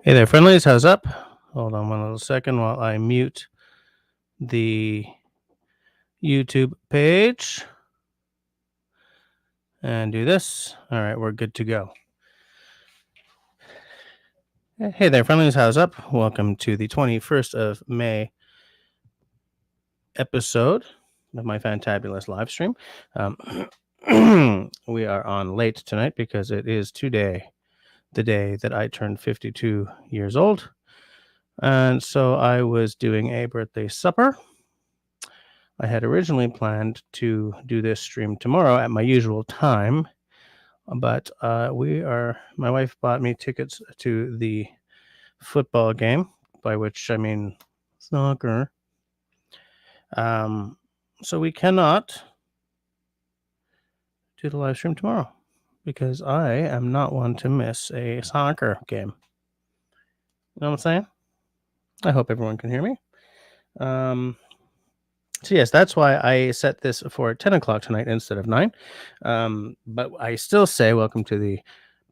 Hey there, friendlies. How's up? Hold on one little second while I mute the YouTube page and do this. All right, we're good to go. Hey there, friendlies. How's up? Welcome to the 21st of May episode of my fantabulous live stream. We are on late tonight because it is today, the day that I turned 52 years old. And so I was doing a birthday supper. I had originally planned to do this stream tomorrow at my usual time, but my wife bought me tickets to the football game, by which I mean soccer. So we cannot do the live stream tomorrow because I am not one to miss a soccer game. You know what I'm saying? I hope everyone can hear me. So yes, that's why I set this for 10 o'clock tonight instead of 9. But I still say welcome to the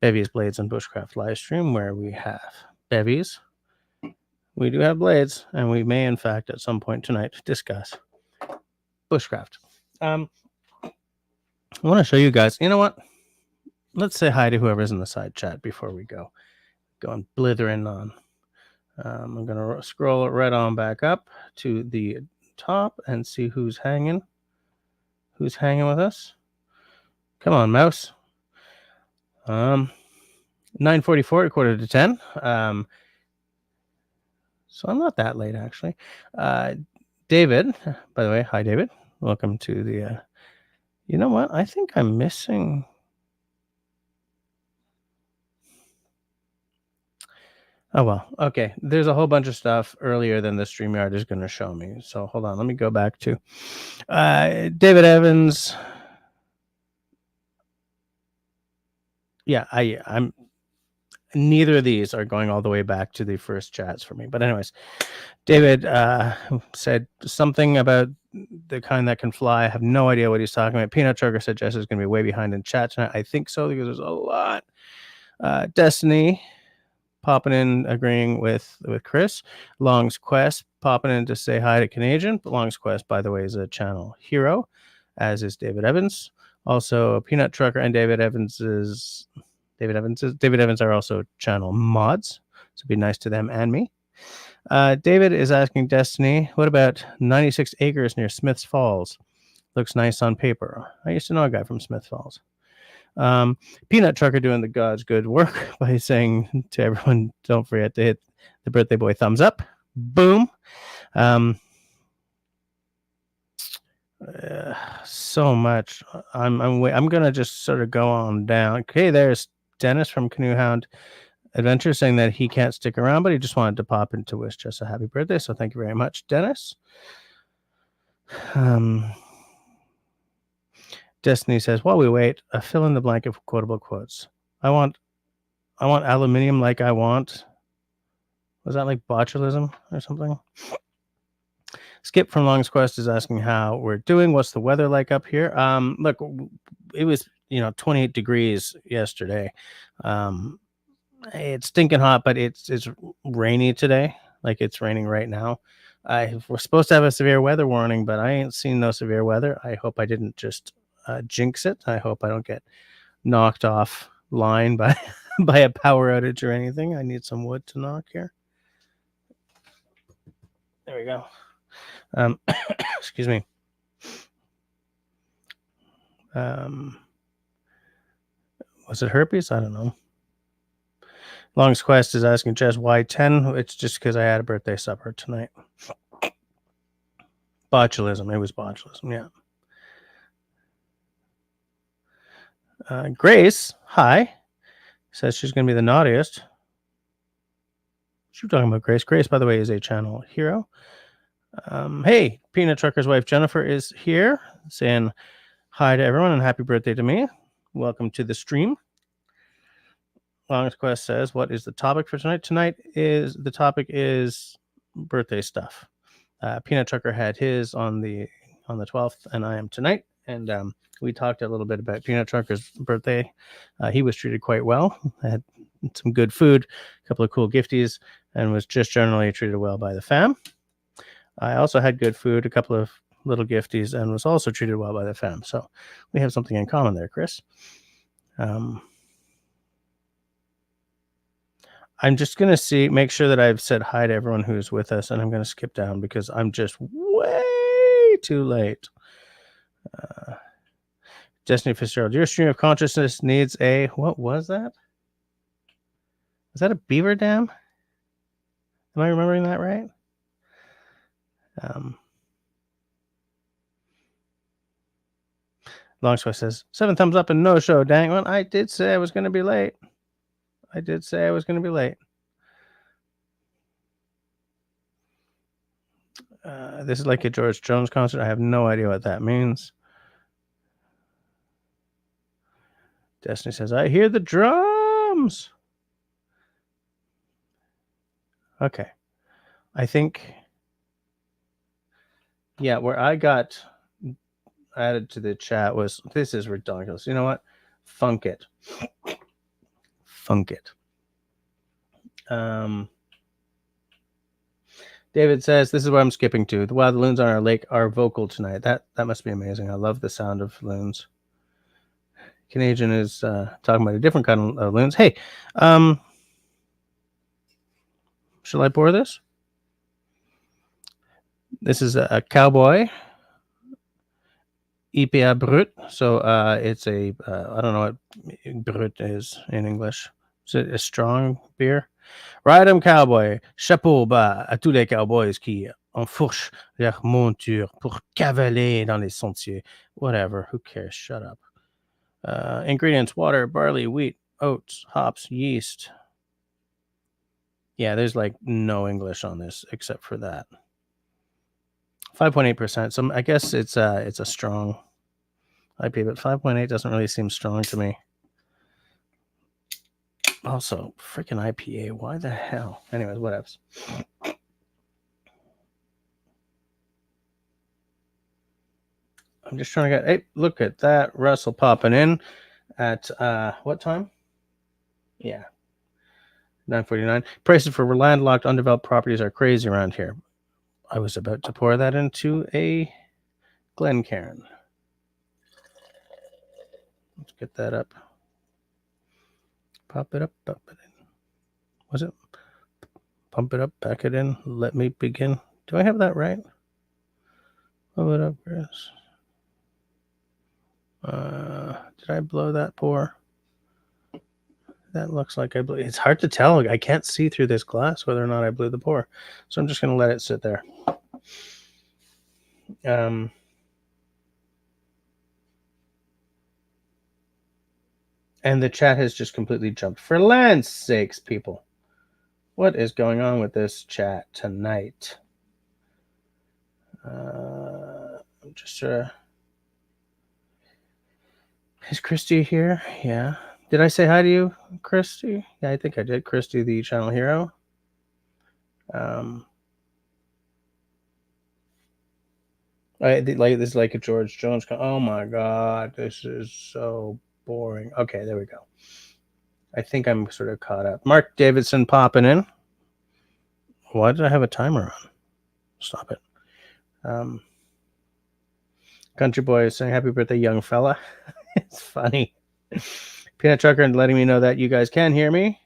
Bevvies, Blades, and Bushcraft live stream where we have bevies. We do have blades, and we may, in fact, at some point tonight, discuss bushcraft. I want to show you guys. You know what? Let's say hi to whoever's in the side chat before we go and blithering on. I'm going to scroll it right on back up to the top and see who's hanging with us. Come on, mouse. 9:44, a quarter to 10. So I'm not that late, actually. David, by the way, hi, David. Welcome to the, you know what? I think I'm missing. Oh, well, okay. There's a whole bunch of stuff earlier than the StreamYard is going to show me. So hold on. Let me go back to David Evans. Yeah, I'm neither of these are going all the way back to the first chats for me. But anyways, David said something about the kind that can fly. I have no idea what he's talking about. Peanut Trucker said Jess is going to be way behind in chat tonight. I think so because there's a lot. Destiny popping in, agreeing with Chris. Long's Quest popping in to say hi to Canadian. But Long's Quest, by the way, is a channel hero, as is David Evans. Also, Peanut Trucker and David Evans are also channel mods. So be nice to them and me. David is asking Destiny, what about 96 acres near Smiths Falls? Looks nice on paper. I used to know a guy from Smiths Falls. Peanut Trucker doing the God's good work by saying to everyone, don't forget to hit the birthday boy thumbs up. Boom. So much. I'm gonna just sort of go on down. Okay, there's Dennis from Canoe Hound Adventure saying that he can't stick around, but he just wanted to pop in to wish Jess a happy birthday. So thank you very much, Dennis. Destiny says, while we wait, fill in the blank of quotable quotes. I want aluminium like I want. Was that like botulism or something? Skip from Long's Quest is asking how we're doing. What's the weather like up here? Look, it was 28 degrees yesterday. It's stinking hot, but it's rainy today. Like it's raining right now. We're supposed to have a severe weather warning, but I ain't seen no severe weather. I hope I didn't just jinx it. I hope I don't get knocked off line by by a power outage or anything. I need some wood to knock here. There we go. Excuse me. Was it herpes? I don't know. Long's Quest is asking Jess why 10. It's just because I had a birthday supper tonight. Botulism. It was botulism, yeah. Grace, hi, says she's going to be the naughtiest. What you talking about, Grace? Grace, by the way, is a channel hero. Hey, Peanut Trucker's wife Jennifer is here saying hi to everyone and happy birthday to me. Welcome to the stream. Longest Quest says, what is the topic for tonight? The topic is birthday stuff. Peanut Trucker had his on the 12th, and I am tonight. And we talked a little bit about Peanut Trucker's birthday. He was treated quite well. I had some good food, a couple of cool gifties, and was just generally treated well by the fam. I also had good food, a couple of little gifties, and was also treated well by the fam. So we have something in common there, Chris. I'm just going to make sure that I've said hi to everyone who's with us, and I'm going to skip down because I'm just way too late. Destiny Fitzgerald, your stream of consciousness needs a, what was that? Was that a beaver dam? Am I remembering that right? Longswell says, 7 thumbs up and no show. Dang, well, I did say I was going to be late. This is like a George Jones concert. I have no idea what that means. Destiny says, I hear the drums. Okay. I think, yeah, where I got added to the chat was, this is ridiculous. You know what? Funk it. David says, this is what I'm skipping to. The wild loons on our lake are vocal tonight. That must be amazing. I love the sound of loons. Canadian is talking about a different kind of loons. Hey, shall I pour this? This is a cowboy IPA Brut. So it's a, I don't know what Brut is in English. Is it a strong beer? Ride 'em cowboy, chapeau bas à tous les cowboys qui enfourchent leur monture pour cavaler dans les sentiers. Whatever, who cares? Shut up. Ingredients: water, barley, wheat, oats, hops, yeast. Yeah, there's like no English on this except for that. 5.8%. So I guess it's a strong IPA, but 5.8 doesn't really seem strong to me. Also, freaking IPA. Why the hell? Anyways, whatevs. I'm just trying to get. Hey, look at that. Russell popping in at what time? Yeah, 9:49. Prices for landlocked, undeveloped properties are crazy around here. I was about to pour that into a Glencairn. Let's get that up. Pop it up, pop it in. Was it? Pump it up, pack it in. Let me begin. Do I have that right? Pump it up, Chris. Did I blow that pour? That looks like I blew. It's hard to tell. I can't see through this glass whether or not I blew the pour. So I'm just going to let it sit there. And the chat has just completely jumped. For land's sakes, people. What is going on with this chat tonight? I'm just sort of... Is Christy here? Yeah. Did I say hi to you, Christy? Yeah, I think I did. Christy, the channel hero. This is like a George Jones. Oh my God, this is so boring. Okay, there we go. I think I'm sort of caught up. Mark Davidson popping in. Why did I have a timer on? Stop it. Country Boy is saying happy birthday, young fella. It's funny. Peanut Trucker letting me know that you guys can hear me.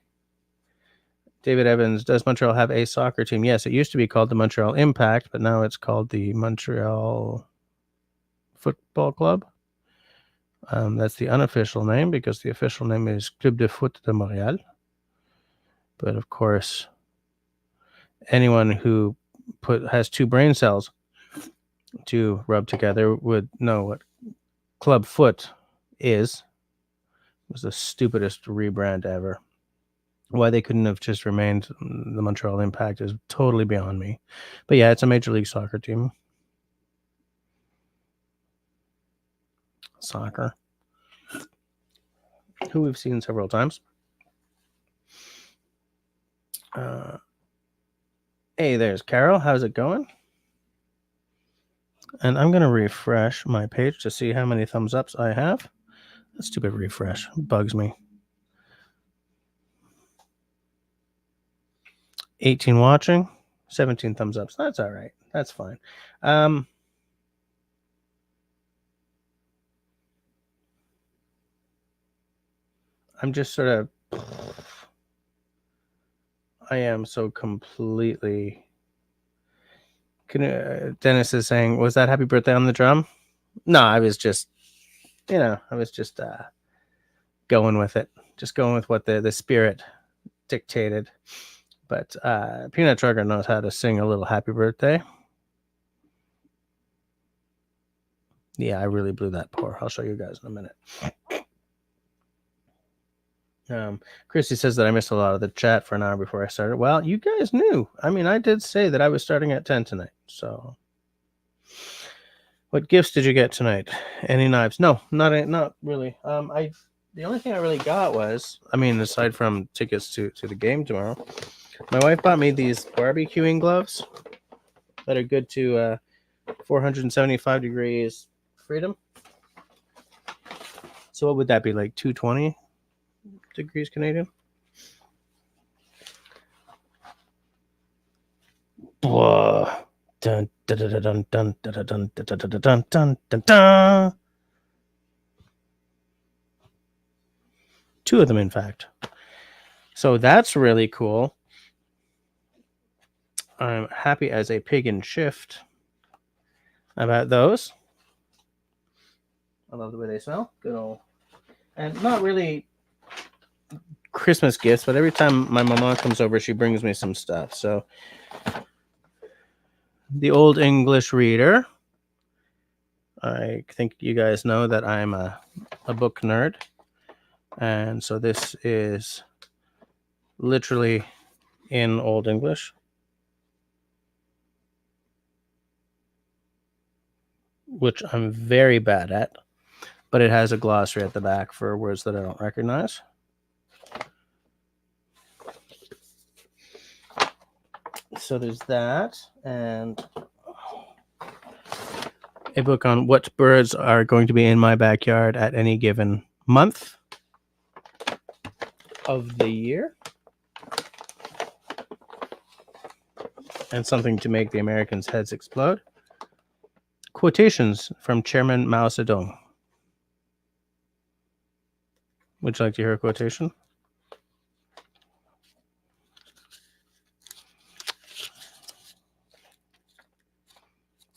David Evans, does Montreal have a soccer team? Yes, it used to be called the Montreal Impact, but now it's called the Montreal Football Club. That's the unofficial name because the official name is Club de Foot de Montréal. But of course, anyone who has two brain cells to rub together would know what Club Foot is. It was the stupidest rebrand ever. Why they couldn't have just remained the Montreal Impact is totally beyond me. But yeah, it's a Major League Soccer team. Soccer. Who we've seen several times. Hey, there's Carol. How's it going? And I'm going to refresh my page to see how many thumbs ups I have. That stupid refresh bugs me. 18 watching, 17 thumbs up. So that's all right. That's fine. I'm just sort of, I am so completely. Dennis is saying, was that happy birthday on the drum? No, I was just, I was just going with it. Just going with what the spirit dictated. But Peanut Trucker knows how to sing a little happy birthday. Yeah, I really blew that pour. I'll show you guys in a minute. Christy says that I missed a lot of the chat for an hour before I started. Well, you guys knew. I mean, I did say that I was starting at 10 tonight. So, what gifts did you get tonight? Any knives? No, not really. The only thing I really got was, I mean, aside from tickets to the game tomorrow, my wife bought me these barbecuing gloves that are good to 475 degrees freedom. So what would that be, like 220 degrees Canadian? Blah. Dun, dun, dun, dun, dun, dun, dun, dun, dun, dun, dun, dun, dun. 2 of them, in fact. So that's really cool. I'm happy as a pig in shift about those. I love the way they smell. Good old. And not really Christmas gifts, but every time my mama comes over, she brings me some stuff. So the Old English Reader. I think you guys know that I'm a book nerd. And so this is literally in Old English, which I'm very bad at, but it has a glossary at the back for words that I don't recognize. So there's that, and a book on what birds are going to be in my backyard at any given month of the year, and something to make the Americans' heads explode. Quotations from Chairman Mao Zedong. Would you like to hear a quotation?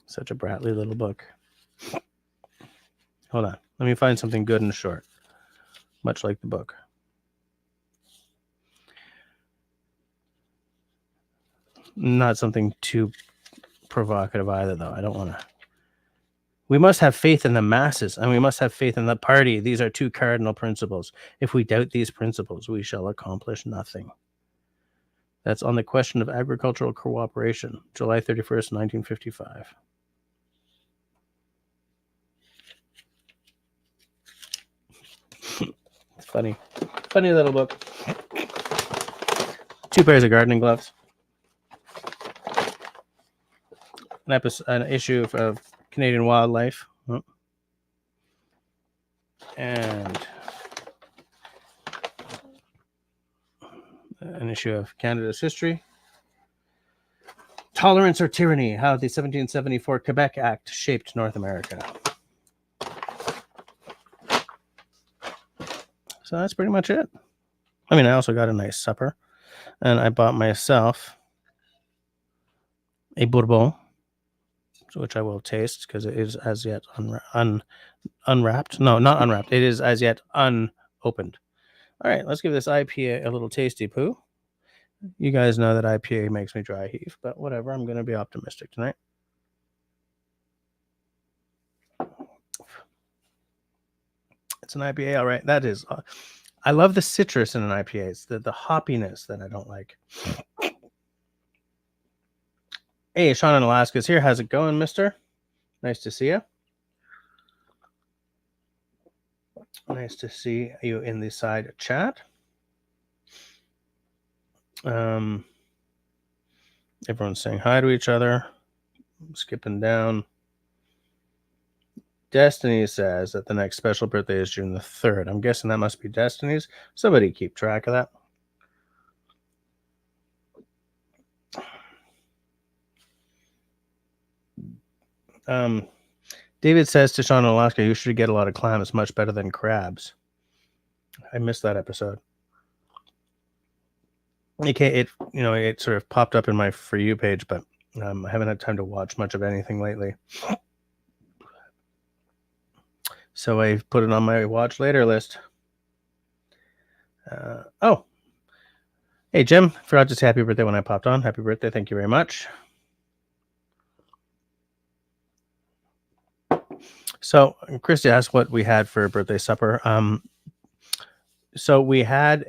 Such a bratly little book. Hold on. Let me find something good and short, much like the book. Not something too provocative either, though. I don't want to. We must have faith in the masses, and we must have faith in the party. These are 2 cardinal principles. If we doubt these principles, we shall accomplish nothing. That's on the question of agricultural cooperation, July 31st, 1955. It's funny. Funny little book. 2 pairs of gardening gloves. An issue of Canadian Wildlife. And an issue of Canada's history. Tolerance or Tyranny, How the 1774 Quebec Act Shaped North America. So that's pretty much it. I mean, I also got a nice supper, and I bought myself a bourbon, which I will taste because it is as yet unwrapped. No, not unwrapped. It is as yet unopened. All right, let's give this IPA a little tasty poo. You guys know that IPA makes me dry heave, but whatever. I'm going to be optimistic tonight. It's an IPA, all right. That is. I love the citrus in an IPA. It's the hoppiness that I don't like. Hey, Sean in Alaska's here. How's it going, mister? Nice to see you. Nice to see you in the side chat. Everyone's saying hi to each other. I'm skipping down. Destiny says that the next special birthday is June the 3rd. I'm guessing that must be Destiny's. Somebody keep track of that. David says to Sean in Alaska, you should get a lot of clams, much better than crabs. I missed that episode. It sort of popped up in my For You page, but I haven't had time to watch much of anything lately. So I put it on my watch later list. Hey, Jim, forgot to say happy birthday when I popped on. Happy birthday. Thank you very much. So Christy asked what we had for birthday supper. So we had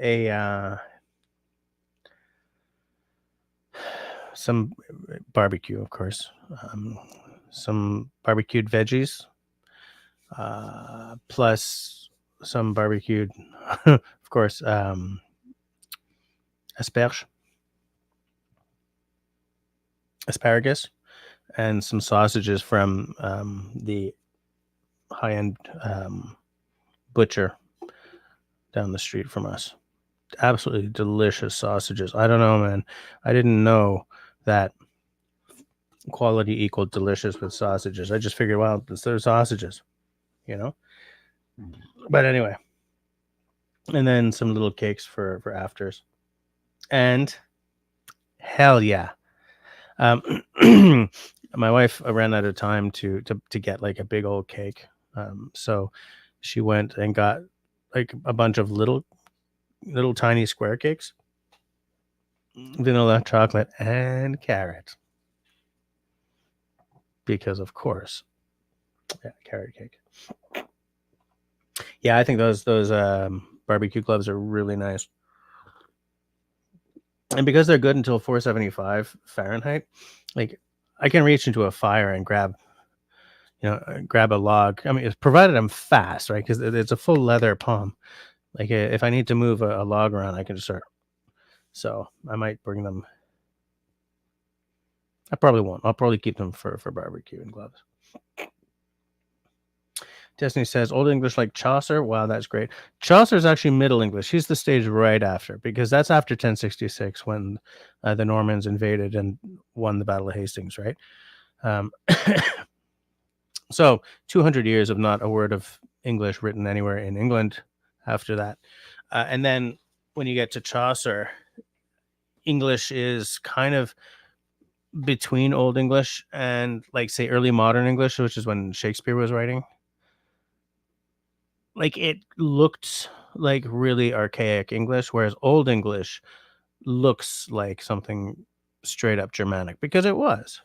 some barbecue, of course, some barbecued veggies, plus some barbecued, of course, asparagus, and some sausages from the high-end butcher down the street from us. Absolutely delicious sausages. I don't know, man. I didn't know that quality equaled delicious with sausages. I just figured, well, they're sausages, But anyway, and then some little cakes for afters, and hell yeah, my wife ran out of time to get like a big old cake, so she went and got like a bunch of little tiny square cakes, vanilla, chocolate, and carrot, because of course, yeah, carrot cake. Yeah, I think those barbecue gloves are really nice, and because they're good until 475 Fahrenheit, like I can reach into a fire and grab a log. I mean, it's provided I'm fast, right? Because it's a full leather palm. Like if I need to move a log around, I can just start. So I might bring them. I probably won't. I'll probably keep them for barbecue and gloves. Destiny says, Old English like Chaucer. Wow, that's great. Chaucer is actually Middle English. He's the stage right after, because that's after 1066 when the Normans invaded and won the Battle of Hastings, right? So 200 years of not a word of English written anywhere in England after that. And then when you get to Chaucer, English is kind of between Old English and, like, say, early modern English, which is when Shakespeare was writing. Like, it looked like really archaic English, whereas Old English looks like something straight up Germanic, because it was.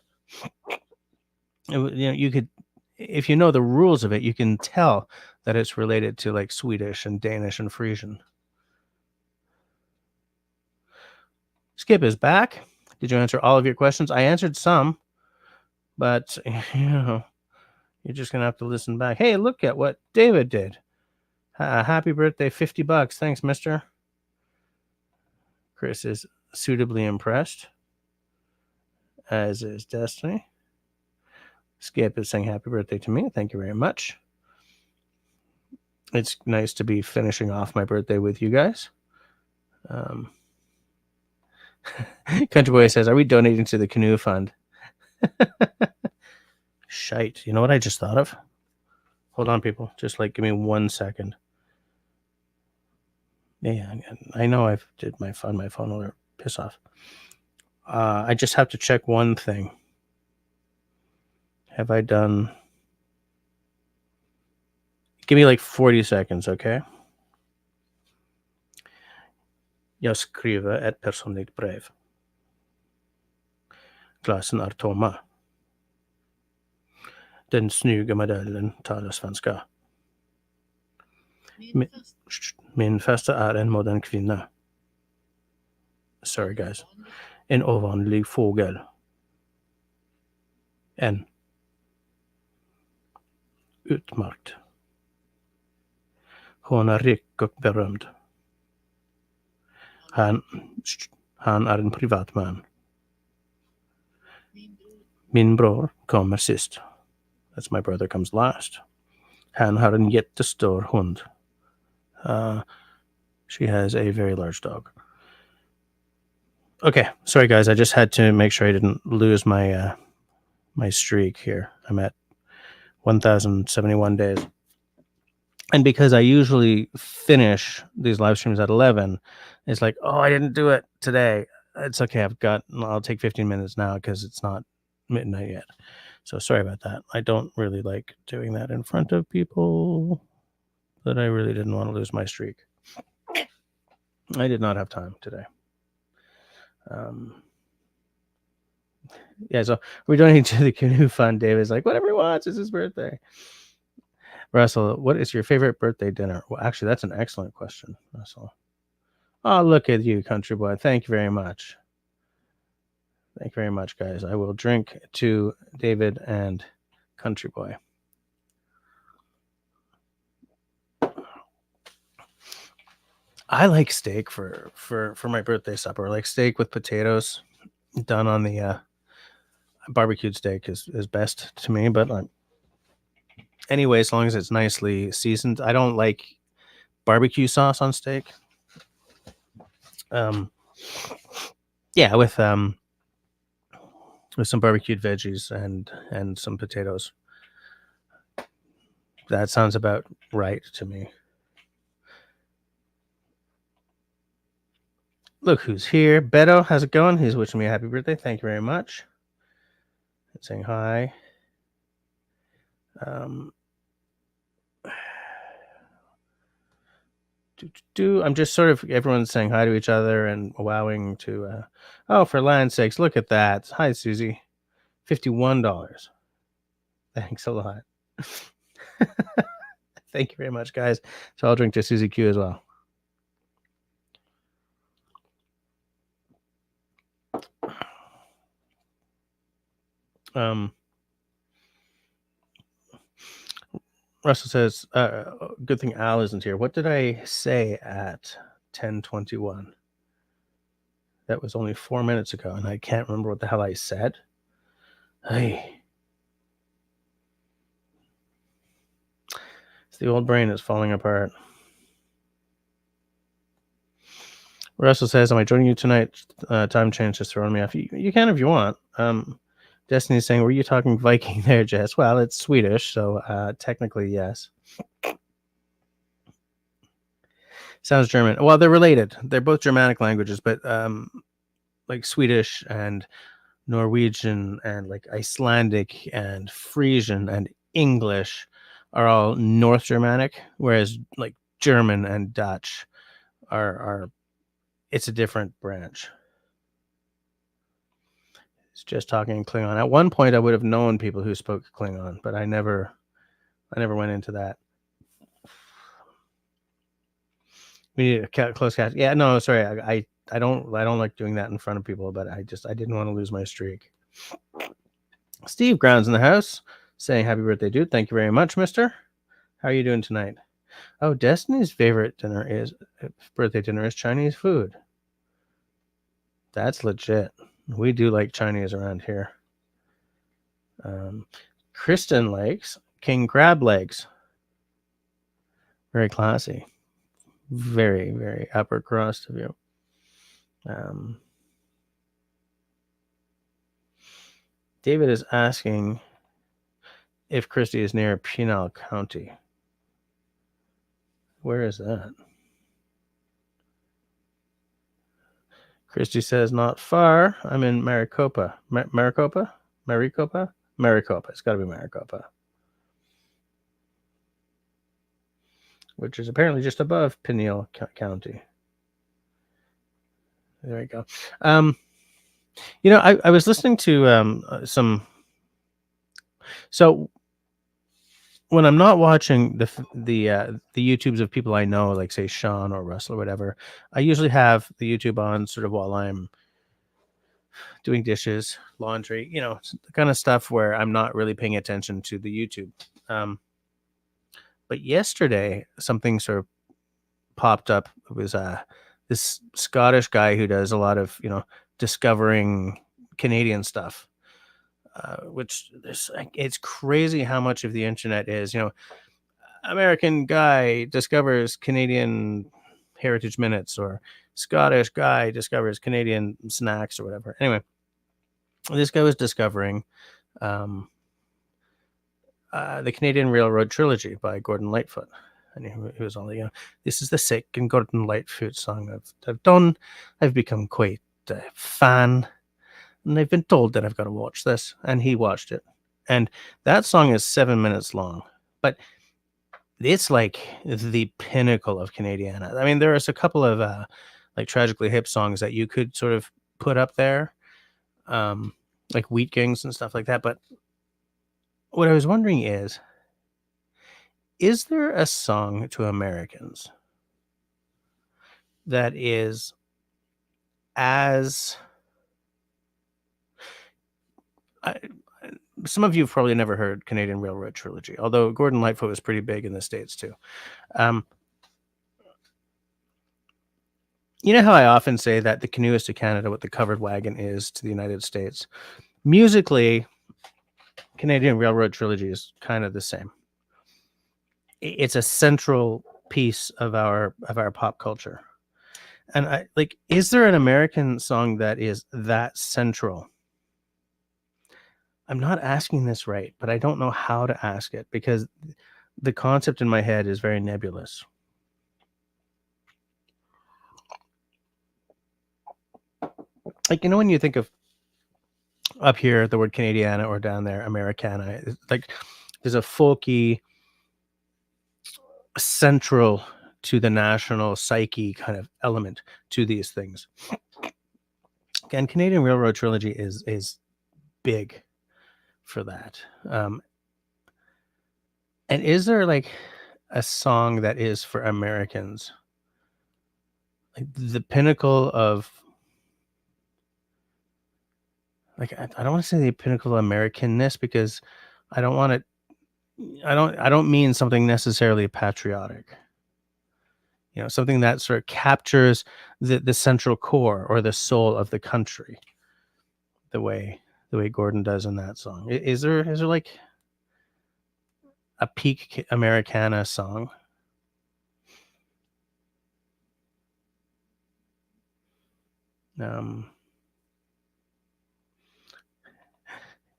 You could, if you know the rules of it, you can tell that it's related to like Swedish and Danish and Frisian. Skip is back. Did you answer all of your questions? I answered some, but you're just gonna have to listen back. Hey, look at what David did. Happy birthday, $50. Thanks, mister. Chris is suitably impressed, as is Destiny. Skip is saying happy birthday to me. Thank you very much. It's nice to be finishing off my birthday with you guys. Country Boy says, are we donating to the canoe fund? Shite. You know what I just thought of? Hold on, people. Just like give me 1 second. Yeah, I know I've did my phone will piss off. I just have to check one thing. Have I done? Give me like 40 seconds, okay? Jag skriver ett personligt brev. Glasen är tomma. Den snygga modellen talar svenska. Min fasta är en modern kvinna. Sorry guys. En ovanlig fågel. En. Utmärkt. Hon är rik och berömd. Han är en privatman. Min bror kommer sist. That's my brother comes last. Han har en jättestor hund. She has a very large dog. Okay, sorry guys, I just had to make sure I didn't lose my my streak here. I'm at 1,071 days. And because I usually finish these live streams at 11, it's like, oh, I didn't do it today. It's okay. I'll take 15 minutes now because it's not midnight yet. So sorry about that. I don't really like doing that in front of people, but I really didn't want to lose my streak. I did not have time today. Yeah, so we're donating to the Canoe Fund. David's like, whatever he wants, it's his birthday. Russell, what is your favorite birthday dinner? Well, actually, that's an excellent question, Russell. Oh, look at you, country boy. Thank you very much. Thank you very much, guys. I will drink to David and country boy. I like steak for my birthday supper. Like steak with potatoes done on the barbecued steak is best to me. But anyway, as long as it's nicely seasoned. I don't like barbecue sauce on steak. Yeah, with some barbecued veggies and some potatoes. That sounds about right to me. Look who's here. Beto, how's it going? He's wishing me a happy birthday. Thank you very much. And saying hi. I'm just sort of everyone's saying hi to each other and wowing to oh, for land's sakes, look at that. Hi, Susie. $51. Thanks a lot. Thank you very much, guys. So I'll drink to Susie Q as well. Russell says, good thing Al isn't here. What did I say at 10:21? That was only 4 minutes ago, and I can't remember what the hell I said. Hey. The old brain is falling apart. Russell says, am I joining you tonight? Time change is throwing me off. You can if you want. Destiny's saying, were you talking Viking there, Jess? Well, it's Swedish, so technically, yes. Sounds German. Well, they're related. They're both Germanic languages, but like Swedish and Norwegian and like Icelandic and Frisian and English are all North Germanic, whereas like German and Dutch are it's a different branch. It's just talking Klingon. At one point, I would have known people who spoke Klingon, but I never went into that. We need a close catch. Yeah, no, sorry. I don't like doing that in front of people, but I didn't want to lose my streak. Steve Grounds in the house saying happy birthday, dude. Thank you very much, mister. How are you doing tonight? Oh, Destiny's favorite birthday dinner is Chinese food. That's legit. We do like Chinese around here. Kristen likes king crab legs. Very classy. Very, very upper crust of you. David is asking if Christie is near Pinal County. Where is that? Christie says not far. I'm in Maricopa. Maricopa? Maricopa? Maricopa. It's got to be Maricopa. Which is apparently just above Pinal County. There we go. You know, I was listening to some. So when I'm not watching the YouTubes of people I know, like say Sean or Russell or whatever, I usually have the YouTube on sort of while I'm doing dishes, laundry, you know, the kind of stuff where I'm not really paying attention to the YouTube. But yesterday, something sort of popped up. It was this Scottish guy who does a lot of, you know, discovering Canadian stuff, which it's crazy how much of the internet is, you know, American guy discovers Canadian heritage minutes, or Scottish guy discovers Canadian snacks, or whatever. Anyway, this guy was discovering the Canadian Railroad Trilogy by Gordon Lightfoot. And he was all, this is the second Gordon Lightfoot song I've done. I've become quite a fan, and I've been told that I've got to watch this. And he watched it. And that song is 7 minutes long. But it's like the pinnacle of Canadiana. I mean, there's a couple of like Tragically Hip songs that you could sort of put up there, like Wheat Kings and stuff like that. But what I was wondering is there a song to Americans that is as some of you have probably never heard Canadian Railroad Trilogy, although Gordon Lightfoot was pretty big in the States too. You know how I often say that the canoe is to Canada what the covered wagon is to the United States? Musically, Canadian Railroad Trilogy is kind of the same. It's a central piece of our pop culture. And is there an American song that is that central? I'm not asking this right, but I don't know how to ask it because the concept in my head is very nebulous. Like, when you think of up here, the word Canadiana, or down there, Americana, like there's a folky, central to the national psyche kind of element to these things. Again, Canadian Railroad Trilogy is big for that. And is there like a song that is for Americans, like the pinnacle of, like, I don't want to say the pinnacle of Americanness, because I don't mean something necessarily patriotic. Something that sort of captures the central core or the soul of the country, the way Gordon does in that song. Is there like a peak Americana song?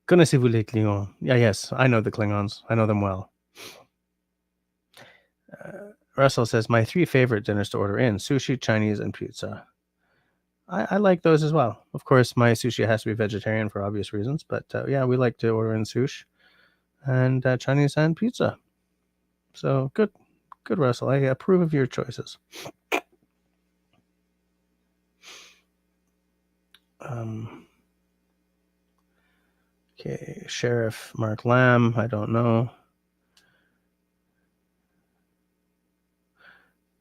Connaissez-vous les Klingons? Yeah, yes, I know the Klingons. I know them well. Russell says, my 3 favorite dinners to order in: sushi, Chinese, and pizza. I like those as well. Of course, my sushi has to be vegetarian for obvious reasons, but yeah, we like to order in sushi and Chinese and pizza. So good, Russell. I approve of your choices. Okay, Sheriff Mark Lamb, I don't know.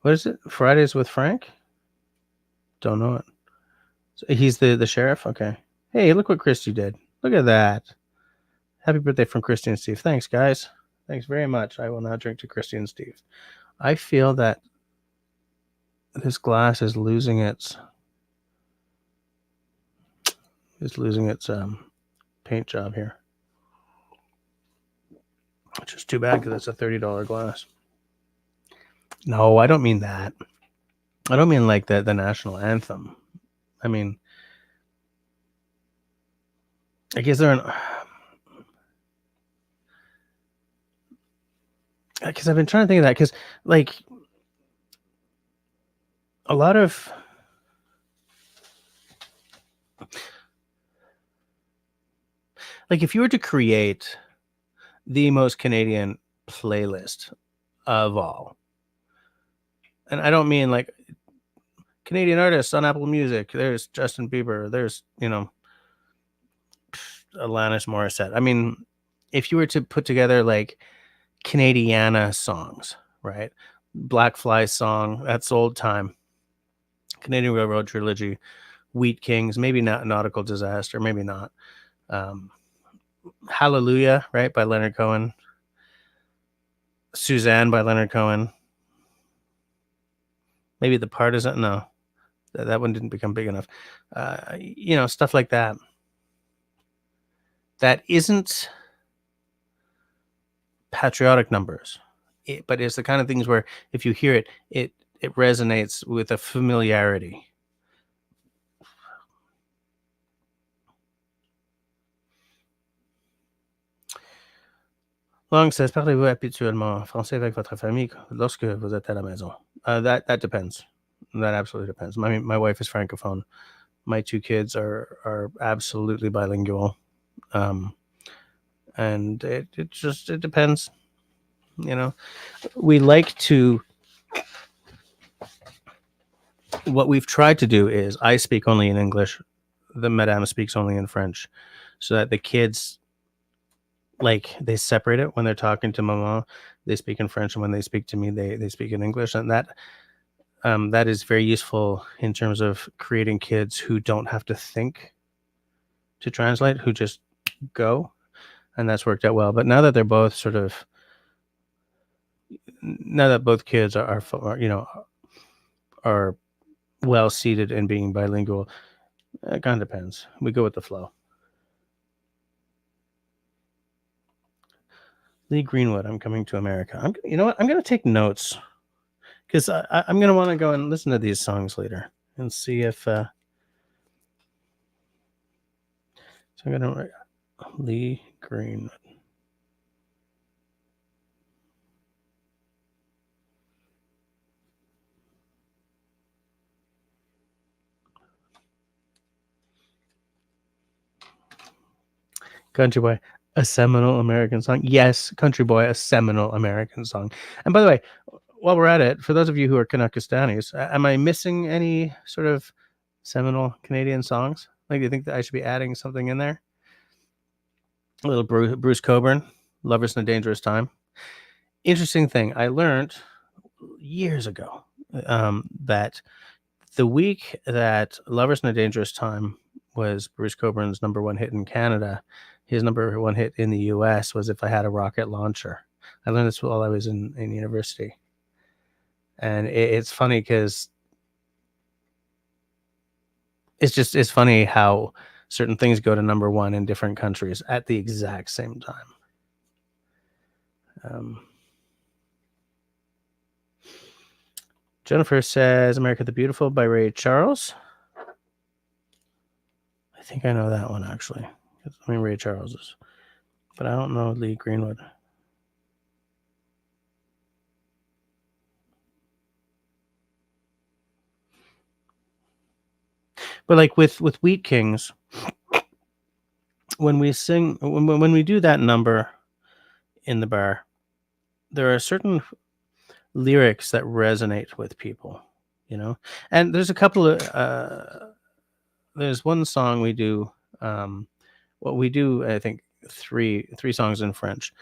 What is it? Fridays with Frank? Don't know it. So he's the sheriff? Okay. Hey, look what Christy did. Look at that. Happy birthday from Christy and Steve. Thanks, guys. Thanks very much. I will now drink to Christy and Steve. I feel that this glass is losing its paint job here, which is too bad because it's a $30 glass. No, I don't mean that. I don't mean like the national anthem. I mean, like, is there because I've been trying to think of that, because like a lot of like, if you were to create the most Canadian playlist of all, and I don't mean like Canadian artists on Apple Music, there's Justin Bieber, there's Alanis Morissette. I mean, if you were to put together like Canadiana songs, right? Black Fly song, that's old time. Canadian Railroad Trilogy, Wheat Kings, maybe not Nautical Disaster, maybe not. Hallelujah, right, by Leonard Cohen. Suzanne by Leonard Cohen. Maybe The Partisan. No, that one didn't become big enough. Stuff like that. That isn't patriotic numbers, but it's the kind of things where if you hear it, it resonates with a familiarity. Long says, parlez-vous habituellement français avec votre famille lorsque vous êtes à la maison? That depends. That absolutely depends. My wife is francophone. My 2 kids are absolutely bilingual. Um, and it just it depends. You know, we like to. What we've tried to do is I speak only in English. The madame speaks only in French, so that the kids like they separate it when they're talking to mama. They speak in French, and when they speak to me, they speak in English, and that is very useful in terms of creating kids who don't have to think to translate, who just go, and that's worked out well. But now that they're both sort of now that both kids are are well seated in being bilingual, it kind of depends. We go with the flow. Lee Greenwood, I'm coming to America. You know what? I'm going to take notes because I'm going to want to go and listen to these songs later and see if. So I'm going to write Lee Greenwood. Country Boy, a seminal American song. Yes, Country Boy, a seminal American song. And by the way, while we're at it, for those of you who are Canuckistanis, am I missing any sort of seminal Canadian songs? Like, do you think that I should be adding something in there? A little Bruce Cockburn, Lovers in a Dangerous Time. Interesting thing, I learned years ago that the week that Lovers in a Dangerous Time was Bruce Cockburn's #1 hit in Canada, his #1 hit in the US was If I Had a Rocket Launcher. I learned this while I was in university. And it's funny because it's funny how certain things go to #1 in different countries at the exact same time. Jennifer says America the Beautiful by Ray Charles. I think I know that one actually. I mean, Ray Charles is, but I don't know Lee Greenwood. But like with Wheat Kings, when we sing, when we do that number in the bar, there are certain lyrics that resonate with people, you know. And there's a couple of there's one song we do. Well, we do I think three songs in French,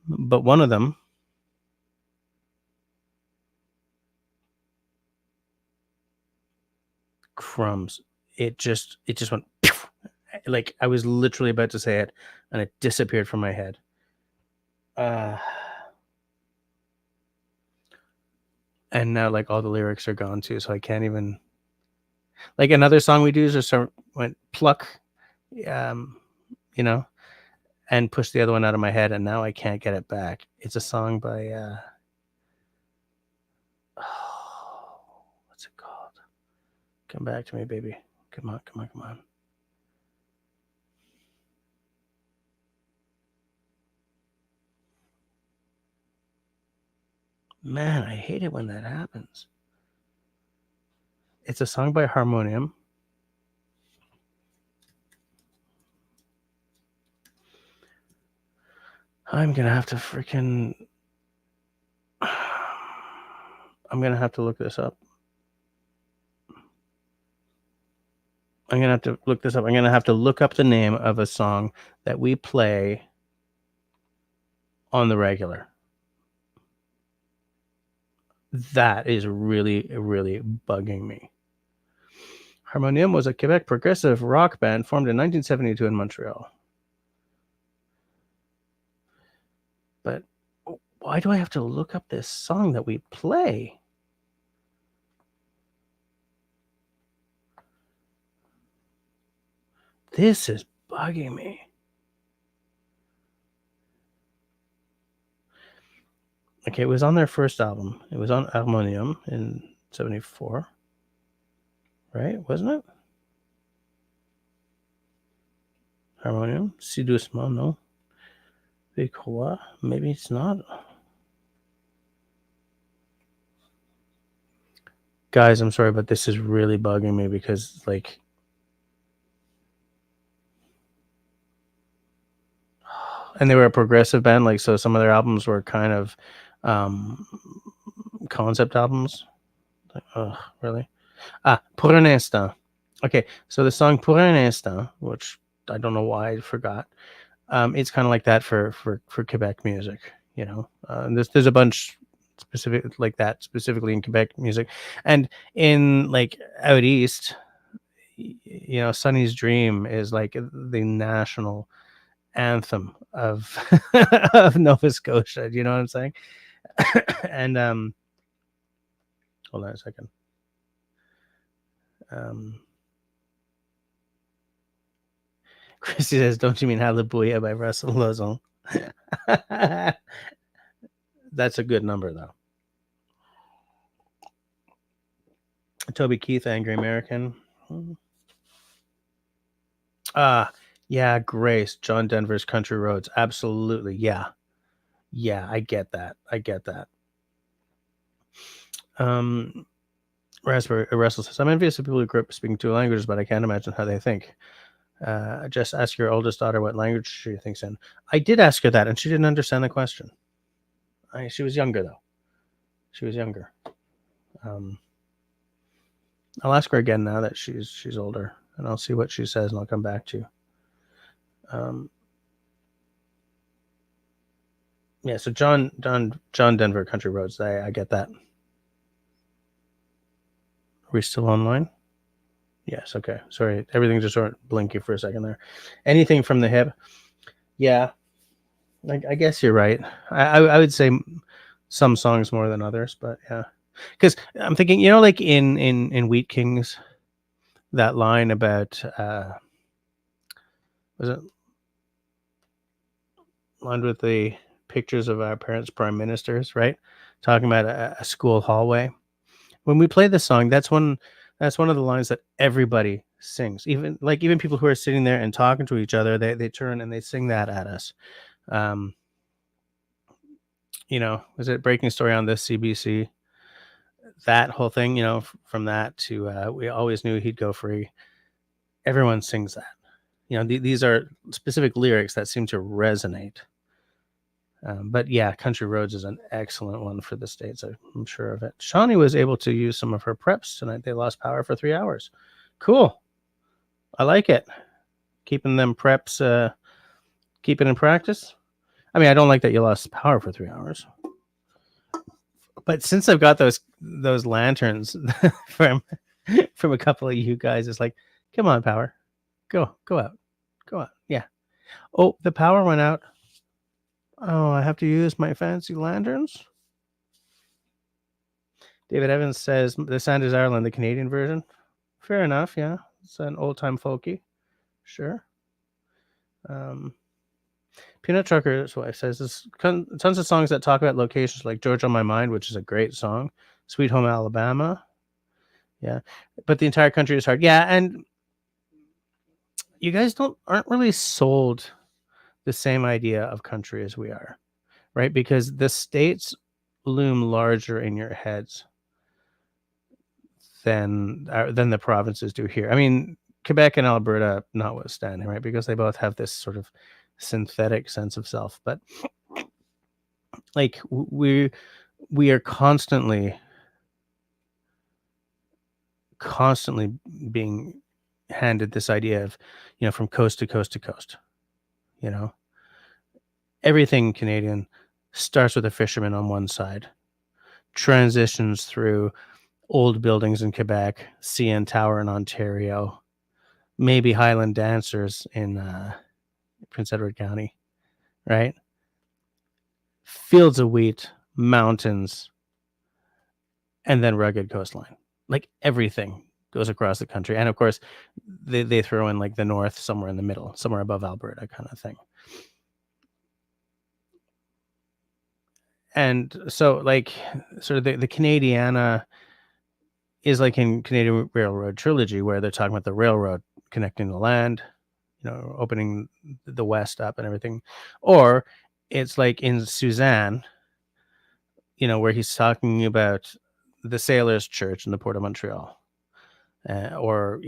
but one of them. Crumbs. It just went like I was literally about to say it, and it disappeared from my head. And now like all the lyrics are gone too, so I can't even. Like another song we do is just went pluck, you know, and push the other one out of my head, and now I can't get it back. It's a song by what's it called? Come back to me, baby. Come on, come on, come on. Man, I hate it when that happens. It's a song by Harmonium. I'm gonna have to freaking. I'm gonna have to look this up. I'm gonna have to look this up. I'm gonna have to look up the name of a song that we play on the regular. That is really, really bugging me. Harmonium was a Quebec progressive rock band formed in 1972 in Montreal. But why do I have to look up this song that we play? This is bugging me. Okay, it was on their first album. It was on Harmonium in 74. Right? Wasn't it? Harmonium? Si doucement, no? Because maybe it's not. Guys, I'm sorry, but this is really bugging me because, like, and they were a progressive band, like, so some of their albums were kind of concept albums. Like, oh, really? Pour un instant. Okay, so the song Pour un instant, which I don't know why I forgot, it's kind of like that for Quebec music, you know. There's a bunch specific like that specifically in Quebec music, and in like out east, you know, Sunny's Dream is like the national anthem of of Nova Scotia. Do you know what I'm saying? And hold on a second. Chrissy says, "Don't you mean Hallelujah by Russell Lozon?" That's a good number, though. Toby Keith, Angry American. Yeah, Grace, John Denver's Country Roads. Absolutely. Yeah. Yeah, I get that. I get that. Raspberry Russell says, I'm envious of people who grew up speaking two languages, but I can't imagine how they think. Just ask your oldest daughter what language she thinks in. I did ask her that, and she didn't understand the question. She was younger, though. She was younger. I'll ask her again now that she's older, and I'll see what she says, and I'll come back to you. Yeah, so John Denver Country Roads. I get that. Are we still online? Yes. Okay. Sorry, everything just sort of blinky for a second there. Anything from the hip? Yeah, I guess you're right. I would say some songs more than others, but yeah, because I'm thinking, you know, like in Wheat Kings, that line about was it lined with the pictures of our parents' prime ministers, right? Talking about a school hallway. When we play this song, that's one of the lines that everybody sings. Even people who are sitting there and talking to each other, they turn and they sing that at us. You know, was it Breaking Story on this CBC? That whole thing, you know, from that to we always knew he'd go free. Everyone sings that. You know, these are specific lyrics that seem to resonate. But yeah, Country Roads is an excellent one for the States. I'm sure of it. Shawnee was able to use some of her preps tonight. They lost power for 3 hours. Cool. I like it. Keeping them preps, keeping in practice. I mean, I don't like that you lost power for 3 hours. But since I've got those lanterns from a couple of you guys, it's like, come on, power. Go out. Go out. Yeah. Oh, the power went out. Oh, I have to use my fancy lanterns. David Evans says the Sound is Ireland, the Canadian version. Fair enough, yeah. It's an old-time folky. Sure. Peanut Trucker's wife says there's tons of songs that talk about locations, like Georgia on My Mind, which is a great song. Sweet Home Alabama. Yeah. But the entire country is hard. Yeah, and you guys aren't really sold the same idea of country as we are, right? Because the states loom larger in your heads than the provinces do here. I mean, Quebec and Alberta notwithstanding, right? Because they both have this sort of synthetic sense of self. But like we are constantly being handed this idea of, you know, from coast to coast to coast, you know, everything Canadian starts with a fisherman on one side, transitions through old buildings in Quebec, CN Tower in Ontario, maybe Highland dancers in Prince Edward County, right? Fields of wheat, mountains, and then rugged coastline. Like everything goes across the country. And of course, they throw in like the north somewhere in the middle, somewhere above Alberta kind of thing. And so like sort of the Canadiana is like in Canadian Railroad Trilogy, where they're talking about the railroad connecting the land, you know, opening the West up and everything. Or it's like in Suzanne, where he's talking about the sailors' church in the port of Montreal, or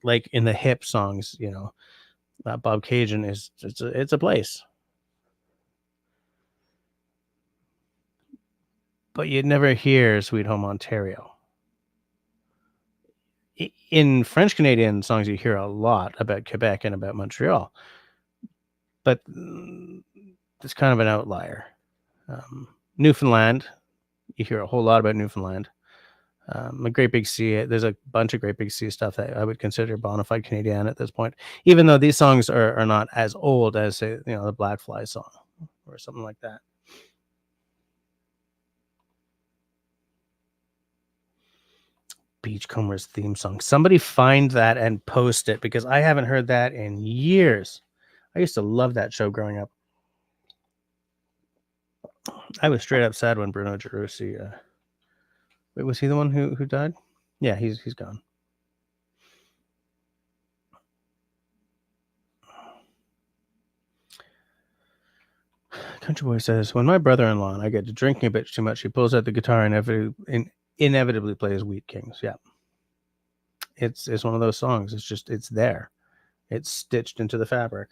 like in the hip songs, Bob Cajun is it's a place, but you'd never hear "Sweet Home Ontario." In French Canadian songs, you hear a lot about Quebec and about Montreal, but it's kind of an outlier. Newfoundland, you hear a whole lot about Newfoundland. A Great Big Sea, there's a bunch of Great Big Sea stuff that I would consider bona fide Canadian at this point, even though these songs are not as old as, say, the Black Fly song or something like that. Beachcombers theme song. Somebody find that and post it, because I haven't heard that in years. I used to love that show growing up. I was straight up sad when Bruno Gerussi. Wait, was he the one who died? Yeah, he's gone. Country Boy says, when my brother-in-law and I get to drinking a bit too much, he pulls out the guitar and inevitably plays Wheat Kings. Yeah. It's one of those songs. It's there. It's stitched into the fabric.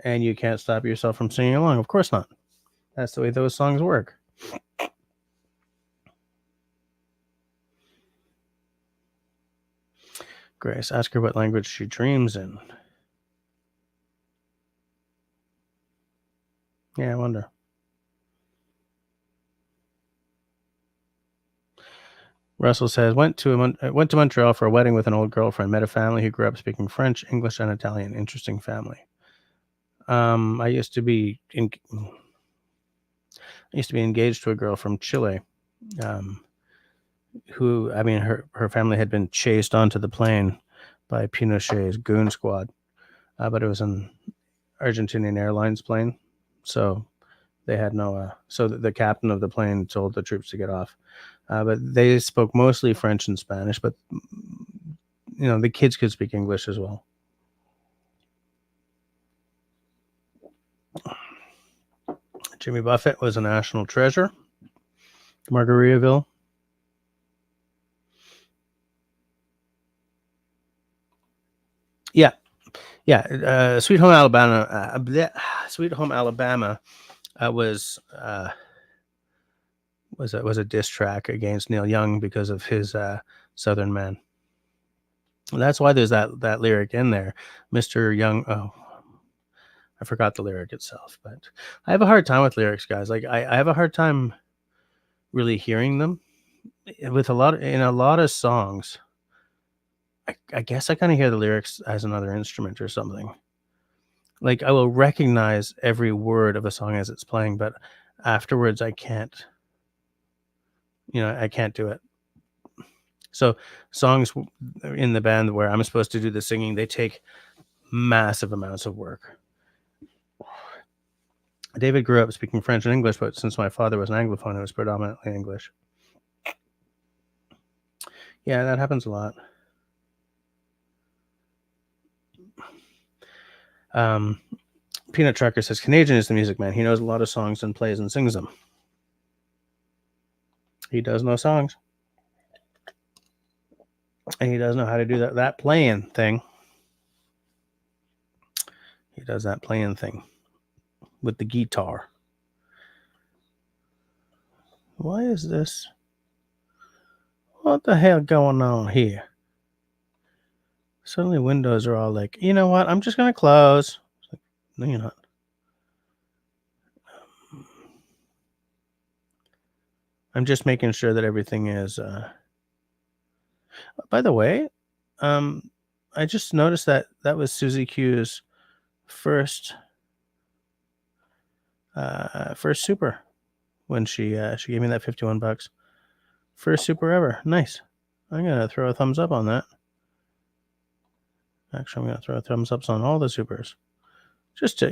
And you can't stop yourself from singing along. Of course not. That's the way those songs work. Grace, ask her what language she dreams in. Yeah, I wonder. Russell says, went to Montreal for a wedding with an old girlfriend. Met a family who grew up speaking French, English, and Italian. Interesting family. I used to be engaged to a girl from Chile, who, I mean, her family had been chased onto the plane by Pinochet's goon squad, but it was an Argentinian Airlines plane, so they had no. So the captain of the plane told the troops to get off, but they spoke mostly French and Spanish, but the kids could speak English as well. Jimmy Buffett was a national treasure. Margaritaville. Yeah. Sweet Home Alabama. Sweet Home Alabama was a diss track against Neil Young because of his Southern Man. And that's why there's that lyric in there, Mr. Young. Oh, I forgot the lyric itself, but I have a hard time with lyrics, guys. Like I have a hard time really hearing them with a lot of songs. I guess I kind of hear the lyrics as another instrument or something. Like I will recognize every word of a song as it's playing, but afterwards I can't. I can't do it. So songs in the band where I'm supposed to do the singing, they take massive amounts of work. David grew up speaking French and English, but since my father was an Anglophone, it was predominantly English. Yeah, that happens a lot. Peanut Trucker says, Canadian is the music man. He knows a lot of songs and plays and sings them. He does know songs. And he does know how to do that playing thing. He does that playing thing with the guitar. Why is this? What the hell going on here? Suddenly windows are all like, you know what? I'm just going to close. Like, no, you're not. I'm just making sure that everything is... By the way, I just noticed that was Susie Q's first super when she gave me that $51. First super ever. Nice. I'm gonna throw a thumbs up on that. Actually, I'm gonna throw a thumbs ups on all the supers, just to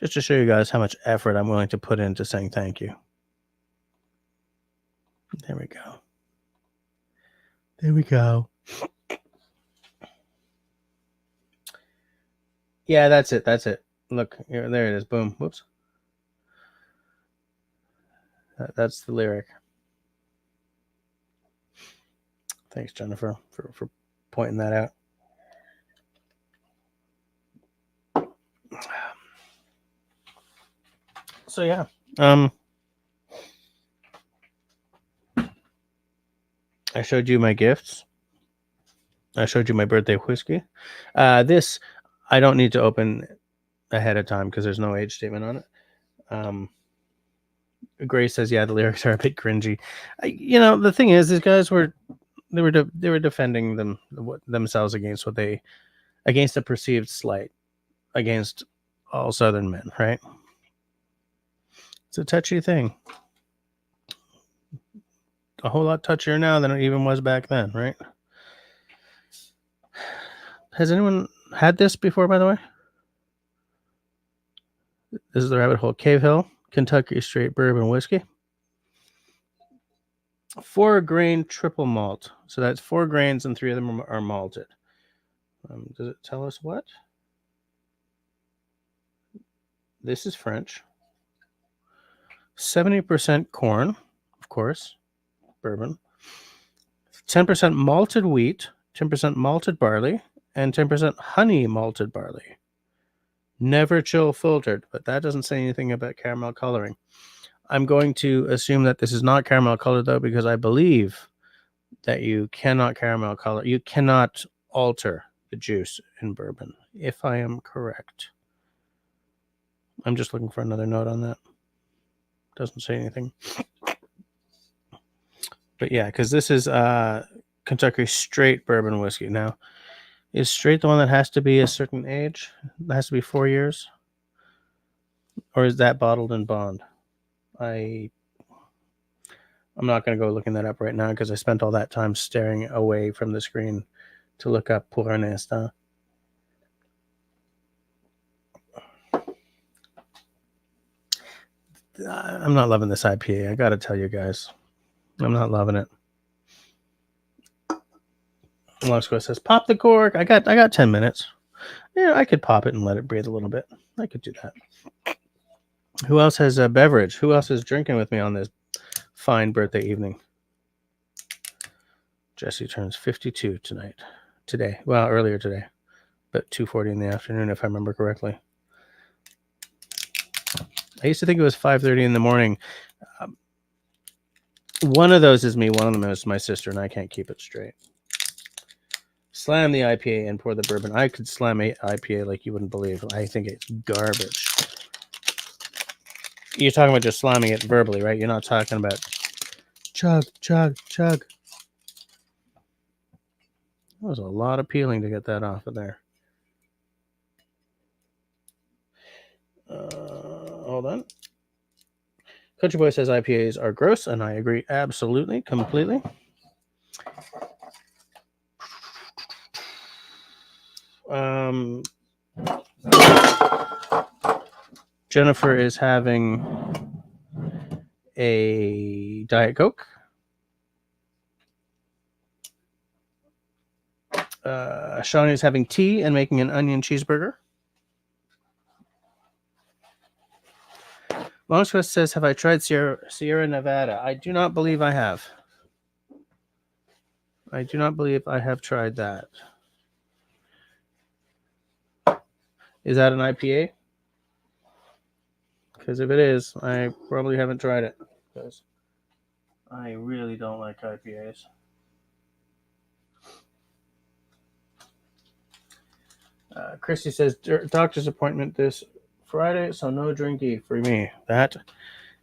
show you guys how much effort I'm willing to put into saying thank you. There we go. There we go. Yeah, that's it. Look, here, there it is. Boom. Whoops. That's the lyric. Thanks, Jennifer, for pointing that out. So yeah, I showed you my gifts. I showed you my birthday whiskey. This I don't need to open ahead of time because there's no age statement on it. Grace says, "Yeah, the lyrics are a bit cringy." The thing is, these guys were defending themselves against against a perceived slight against all Southern men, right? It's a touchy thing. A whole lot touchier now than it even was back then, right? Has anyone had this before, by the way? This is the Rabbit Hole Cave Hill Kentucky Straight Bourbon Whiskey. 4-grain triple malt. So that's 4 grains and 3 of them are malted. Does it tell us what? This is French. 70% corn, of course, bourbon. 10% malted wheat, 10% malted barley, and 10% honey malted barley. Never chill filtered, but that doesn't say anything about caramel coloring. I'm going to assume that this is not caramel colored, though, because I believe that you cannot caramel color. You cannot alter the juice in bourbon, if I am correct. I'm just looking for another note on that. Doesn't say anything. But yeah, because this is Kentucky Straight Bourbon Whiskey. Now, is straight the one that has to be a certain age? It has to be 4 years? Or is that bottled in bond? I'm not going to go looking that up right now because I spent all that time staring away from the screen to look up Pour un instant. I'm not loving this IPA. I got to tell you guys. I'm not loving it. Longsko says, pop the cork. I got 10 minutes. Yeah, I could pop it and let it breathe a little bit. I could do that. Who else has a beverage? Who else is drinking with me on this fine birthday evening? Jesse turns 52 today. Well, earlier today, but 2:40 in the afternoon, if I remember correctly. I used to think it was 5:30 in the morning. One of those is me. One of them is my sister, and I can't keep it straight. Slam the IPA and pour the bourbon. I could slam a IPA like you wouldn't believe. I think it's garbage. You're talking about just slamming it verbally, right? You're not talking about chug, chug, chug. That was a lot of peeling to get that off of there. Hold on. Country Boy says IPAs are gross, and I agree absolutely, completely. Jennifer is having a Diet Coke. Sean is having tea and making an onion cheeseburger. Longsquist says, have I tried Sierra Nevada? I do not believe I have. I do not believe I have tried that. Is that an IPA? Because if it is, I probably haven't tried it. Because I really don't like IPAs. Christy says, doctor's appointment this Friday, so no drinky for me. That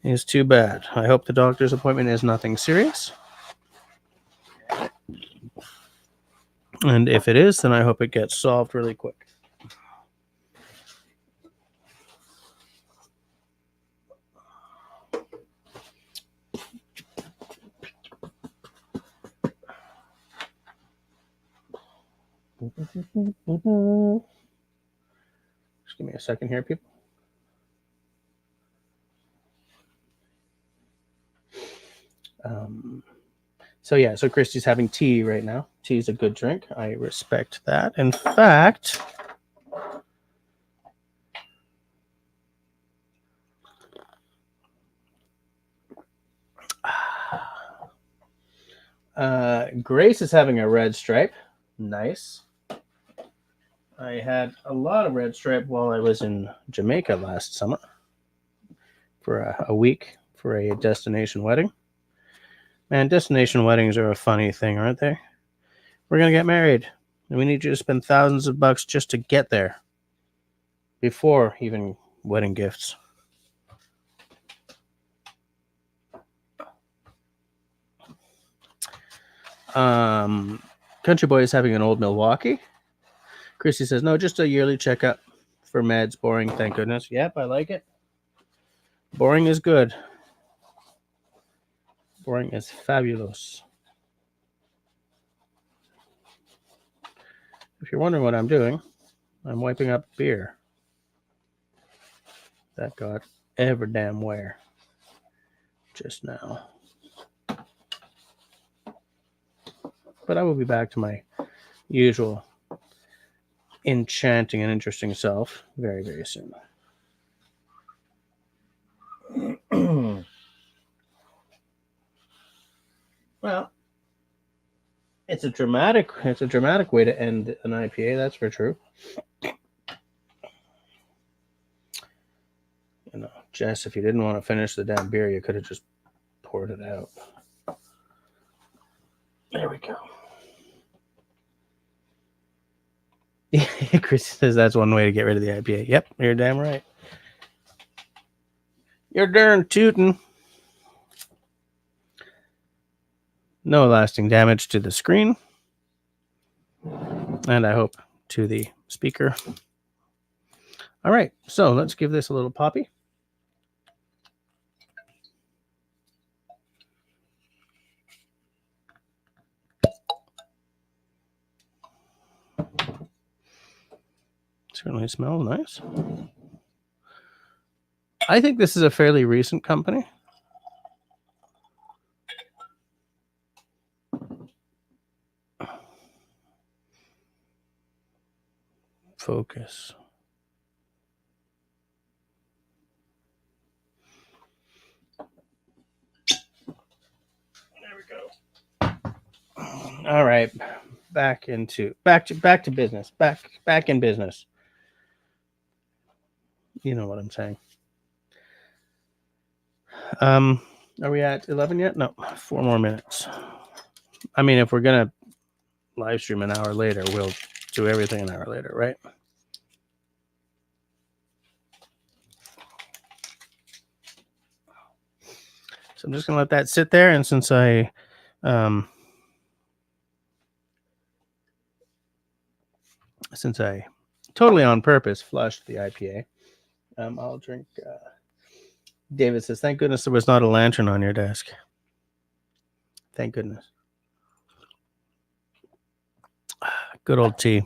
is too bad. I hope the doctor's appointment is nothing serious. And if it is, then I hope it gets solved really quick. Just give me a second here, people. So Christy's having tea right now. Tea is a good drink. I respect that. In fact, Grace is having a red stripe. Nice. I had a lot of red stripe while I was in Jamaica last summer for a week for a destination wedding. Man, destination weddings are a funny thing, aren't they? We're going to get married, and we need you to spend thousands of bucks just to get there before even wedding gifts. Country Boy is having an old Milwaukee. Chrissy says, no, just a yearly checkup for meds. Boring, thank goodness. Yep, I like it. Boring is good. Boring is fabulous. If you're wondering what I'm doing, I'm wiping up beer that got every damn where just now. But I will be back to my usual enchanting and interesting self very, very soon. Well, it's a dramatic way to end an IPA, that's for true. You know, Jess, if you didn't want to finish the damn beer, you could have just poured it out. There we go. Chris says that's one way to get rid of the IPA. Yep, you're damn right. You're darn tootin'. No lasting damage to the screen. And I hope to the speaker. All right, so let's give this a little poppy. Certainly smells nice. I think this is a fairly recent company. Focus. There we go. All right, back to business. Back in business. You know what I'm saying. Are we at 11 yet? No, 4 more minutes. I mean, if we're gonna live stream an hour later, we'll do everything an hour later, right? So I'm just gonna let that sit there, and since I totally on purpose flushed the IPA, I'll drink. David says, "Thank goodness there was not a lantern on your desk. Thank goodness." Good old tea.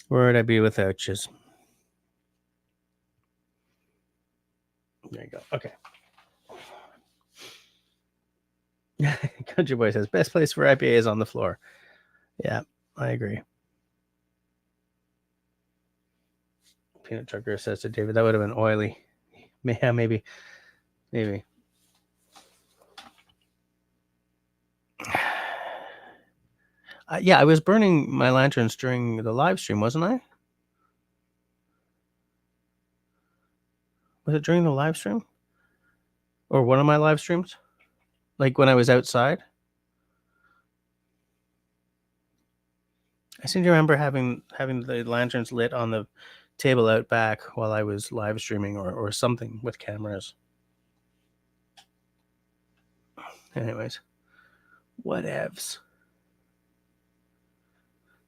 Where would I be without you? There you go. Okay. Country Boy says, best place for IPA is on the floor. Yeah, I agree. Peanut Trucker says to David, that would have been oily. Yeah, maybe. Yeah, I was burning my lanterns during the live stream, wasn't I? Was it during the live stream? Or one of my live streams? Like when I was outside? I seem to remember having the lanterns lit on the table out back while I was live streaming or something with cameras. Anyways, whatevs.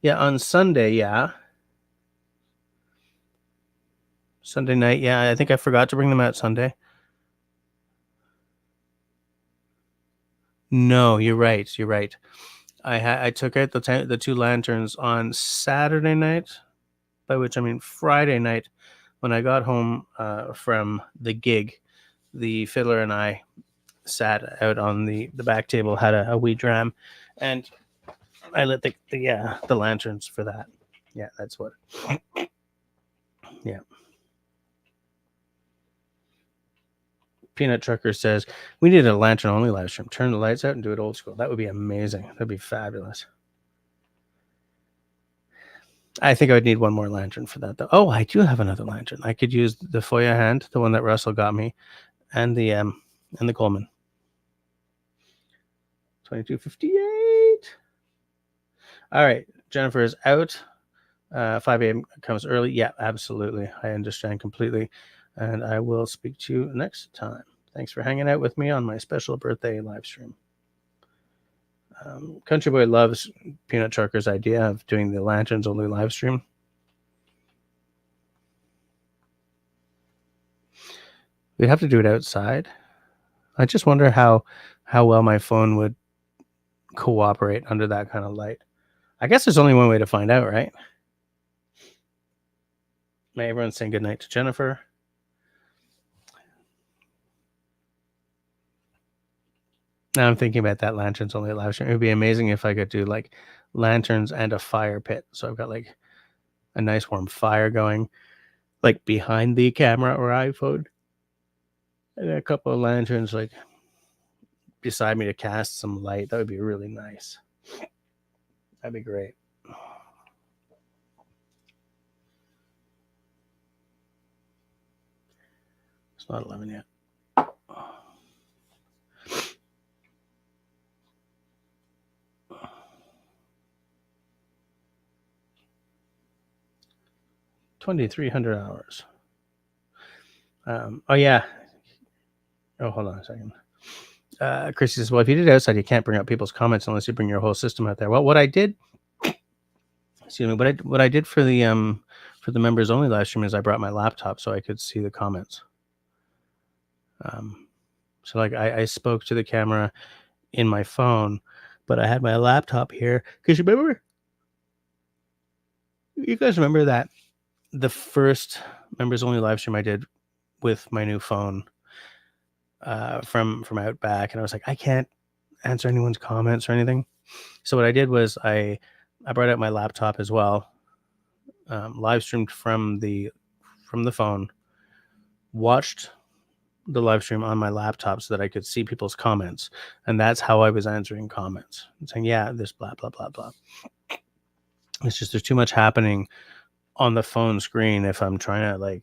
Yeah, on Sunday, yeah. Sunday night, yeah. I think I forgot to bring them out Sunday. No, you're right. I took out the 2 lanterns on Saturday night, by which I mean Friday night. When I got home from the gig, the fiddler and I sat out on the back table, had a wee dram, and I lit the lanterns for that. Yeah, that's what. Yeah. Peanut Trucker says, we need a lantern only live stream. Turn the lights out and do it old school. That would be amazing. That'd be fabulous. I think I would need one more lantern for that, though. Oh, I do have another lantern. I could use the Foya hand, the one that Russell got me, and the Coleman. 22:58. All right, Jennifer is out. 5 a.m. comes early. Yeah, absolutely. I understand completely. And I will speak to you next time. Thanks for hanging out with me on my special birthday live stream. Country Boy loves Peanut Trucker's idea of doing the lanterns only live stream. We'd have to do it outside. I just wonder how well my phone would cooperate under that kind of light. I guess there's only one way to find out, right? May everyone say goodnight to Jennifer. Now I'm thinking about that lanterns only live stream. It would be amazing if I could do like lanterns and a fire pit. So I've got like a nice warm fire going, like behind the camera or iPhone, and a couple of lanterns like beside me to cast some light. That would be really nice. That'd be great. It's not 11 yet. $2,300. Oh yeah. Oh, hold on a second. Chrissy says, well, if you did it outside, you can't bring up people's comments unless you bring your whole system out there. Well, what I did, excuse me, what I did for the members only live stream is I brought my laptop so I could see the comments. So like I spoke to the camera in my phone, but I had my laptop here. Because you guys remember that the first members only live stream I did with my new phone from Outback, and I was like, I can't answer anyone's comments or anything. So what I did was I brought out my laptop as well, live streamed from the phone, watched the live stream on my laptop so that I could see people's comments, and that's how I was answering comments, saying, yeah, this blah blah blah blah. It's just there's too much happening on the phone screen if I'm trying to like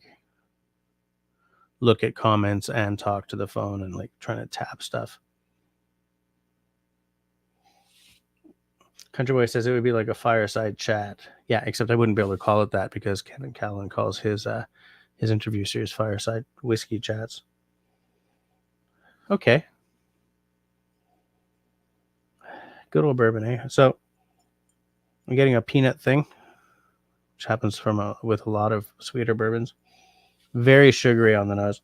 look at comments and talk to the phone and like trying to tap stuff. Country Boy says it would be like a fireside chat. Yeah, except I wouldn't be able to call it that because Kevin Callan calls his interview series Fireside Whiskey Chats. Okay. Good old bourbon, eh? So I'm getting a peanut thing, which happens with a lot of sweeter bourbons. Very sugary on the nose.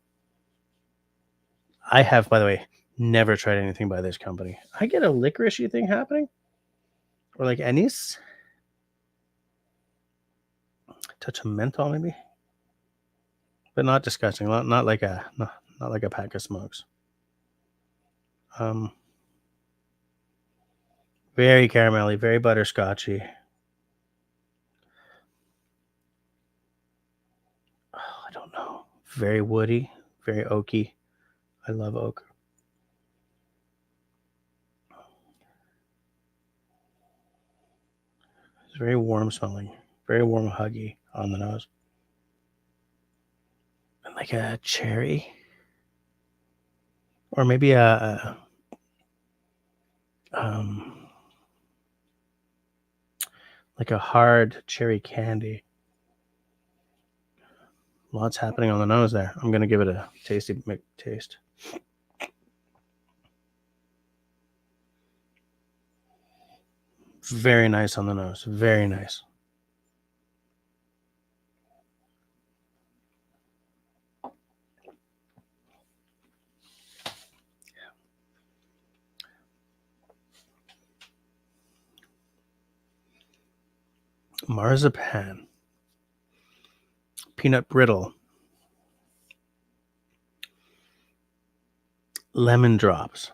I have, by the way, never tried anything by this company. I get a licoricey thing happening, or like anise, touch of menthol maybe, but not disgusting. Not like a pack of smokes. Very caramelly, very butterscotchy. Oh, I don't know. Very woody, very oaky. I love oak. It's very warm smelling, very warm, huggy on the nose. And like a cherry, or maybe like a hard cherry candy. Lots happening on the nose there. I'm going to give it a tasty taste. Very nice on the nose. Very nice. Marzipan. Peanut brittle. Lemon drops.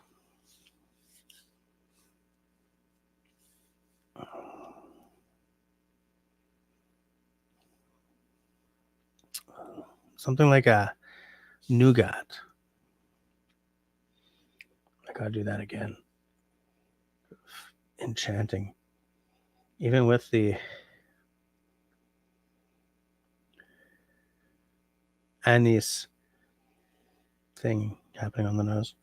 Something like a nougat. gotta do that again. Enchanting. Even with the anise thing happening on the nose.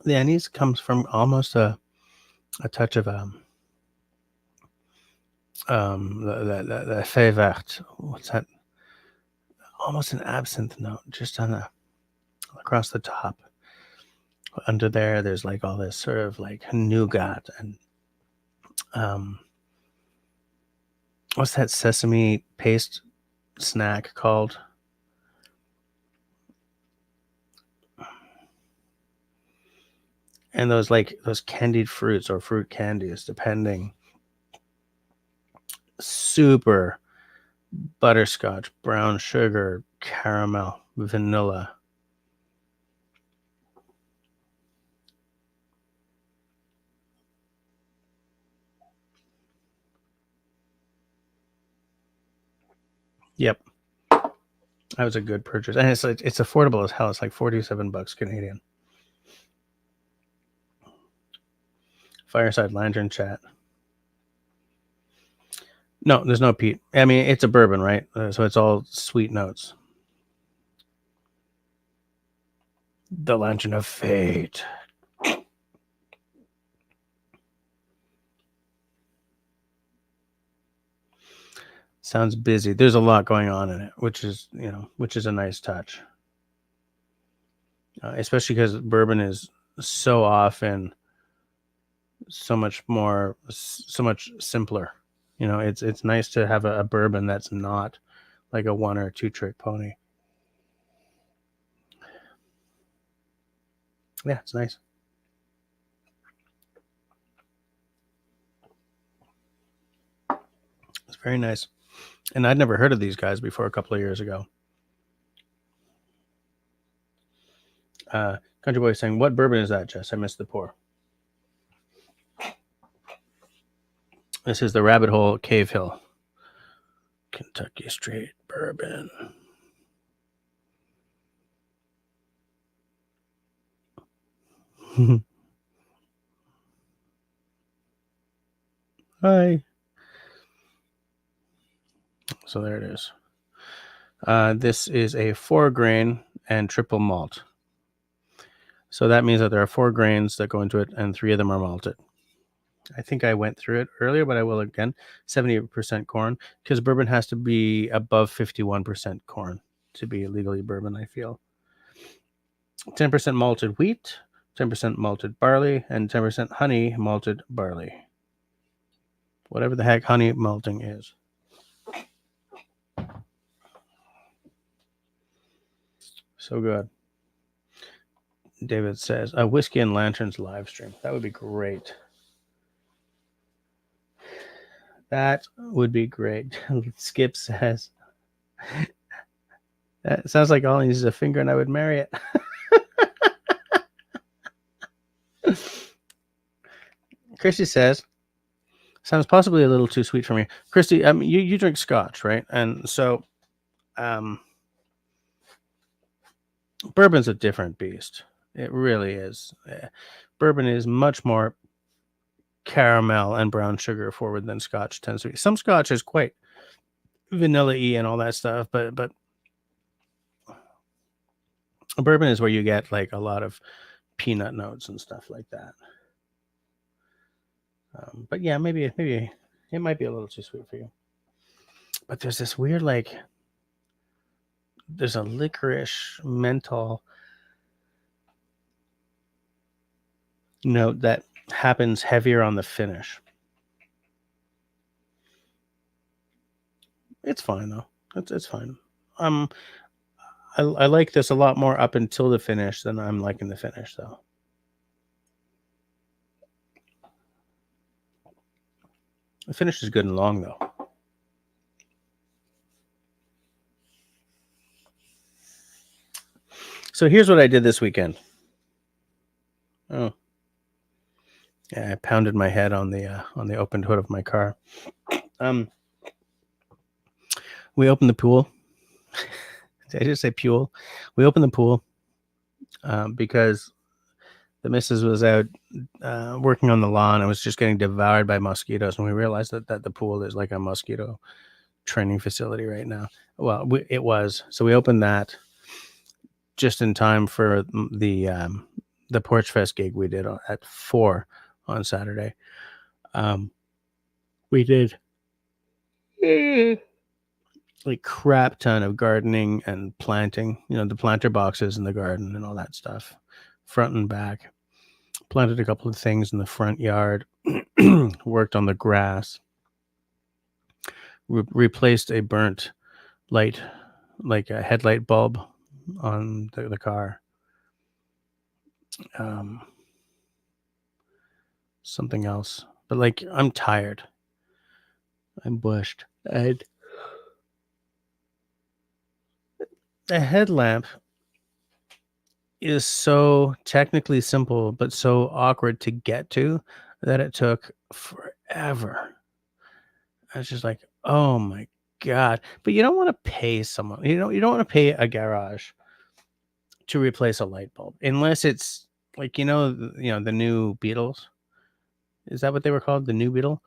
The anise comes from almost a touch of the feuille verte. What's that? Almost an absinthe note, just on the across the top. Under there's like all this sort of like nougat and what's that sesame paste snack called? And those candied fruits or fruit candies, depending. Super butterscotch, brown sugar, caramel, vanilla. Yep. That was a good purchase. And it's affordable as hell. It's like $47 Canadian. Fireside Lantern chat. No, there's no peat. I mean, it's a bourbon, right? So it's all sweet notes. The Lantern of Fate. Sounds busy. There's a lot going on in it, which is a nice touch. Especially because bourbon is so often so much simpler. It's nice to have a bourbon that's not like a one or two trick pony. Yeah, it's nice. It's very nice. And I'd never heard of these guys before a couple of years ago. Country Boy saying, what bourbon is that, Jess? I missed the pour. This is the Rabbit Hole Cave Hill Kentucky Straight Bourbon. Hi. So there it is. This is a 4-grain and triple malt. So that means that there are 4 grains that go into it, and 3 of them are malted. I think I went through it earlier, but I will again. 78% corn, because bourbon has to be above 51% corn to be legally bourbon, I feel. 10% malted wheat, 10% malted barley, and 10% honey malted barley. Whatever the heck honey malting is. So good. David says, a Whiskey and Lanterns live stream. That would be great. That would be great. Skip says, that sounds like all he needs is a finger and I would marry it. Christy says, sounds possibly a little too sweet for me. Christy, you drink scotch, right? And so bourbon's a different beast. It really is. Bourbon is much more caramel and brown sugar forward than scotch tends to be. Some scotch is quite vanilla-y and all that stuff, but bourbon is where you get like a lot of peanut notes and stuff like that. But yeah, maybe it might be a little too sweet for you. But there's this weird there's a licorice menthol note that happens heavier on the finish. It's fine though. It's fine. I like this a lot more up until the finish than I'm liking the finish though. The finish is good and long though. So here's what I did this weekend. Oh. I pounded my head on the opened hood of my car. We opened the pool. Did I just say pool? We opened the pool because the missus was out working on the lawn and was just getting devoured by mosquitoes, and we realized that the pool is like a mosquito training facility right now. Well, it was. So we opened that just in time for the Porch Fest gig we did at 4 on Saturday. We did like crap ton of gardening and planting, the planter boxes in the garden and all that stuff, front and back. Planted a couple of things in the front yard, worked on the grass, replaced a burnt light, like a headlight bulb on the car. Something else, but like I'm tired. I'm bushed. The headlamp is so technically simple, but so awkward to get to that it took forever. I was just like, oh my God. But you don't want to pay someone, you don't want to pay a garage to replace a light bulb unless it's like, the new Beetles. Is that what they were called? The new Beetle,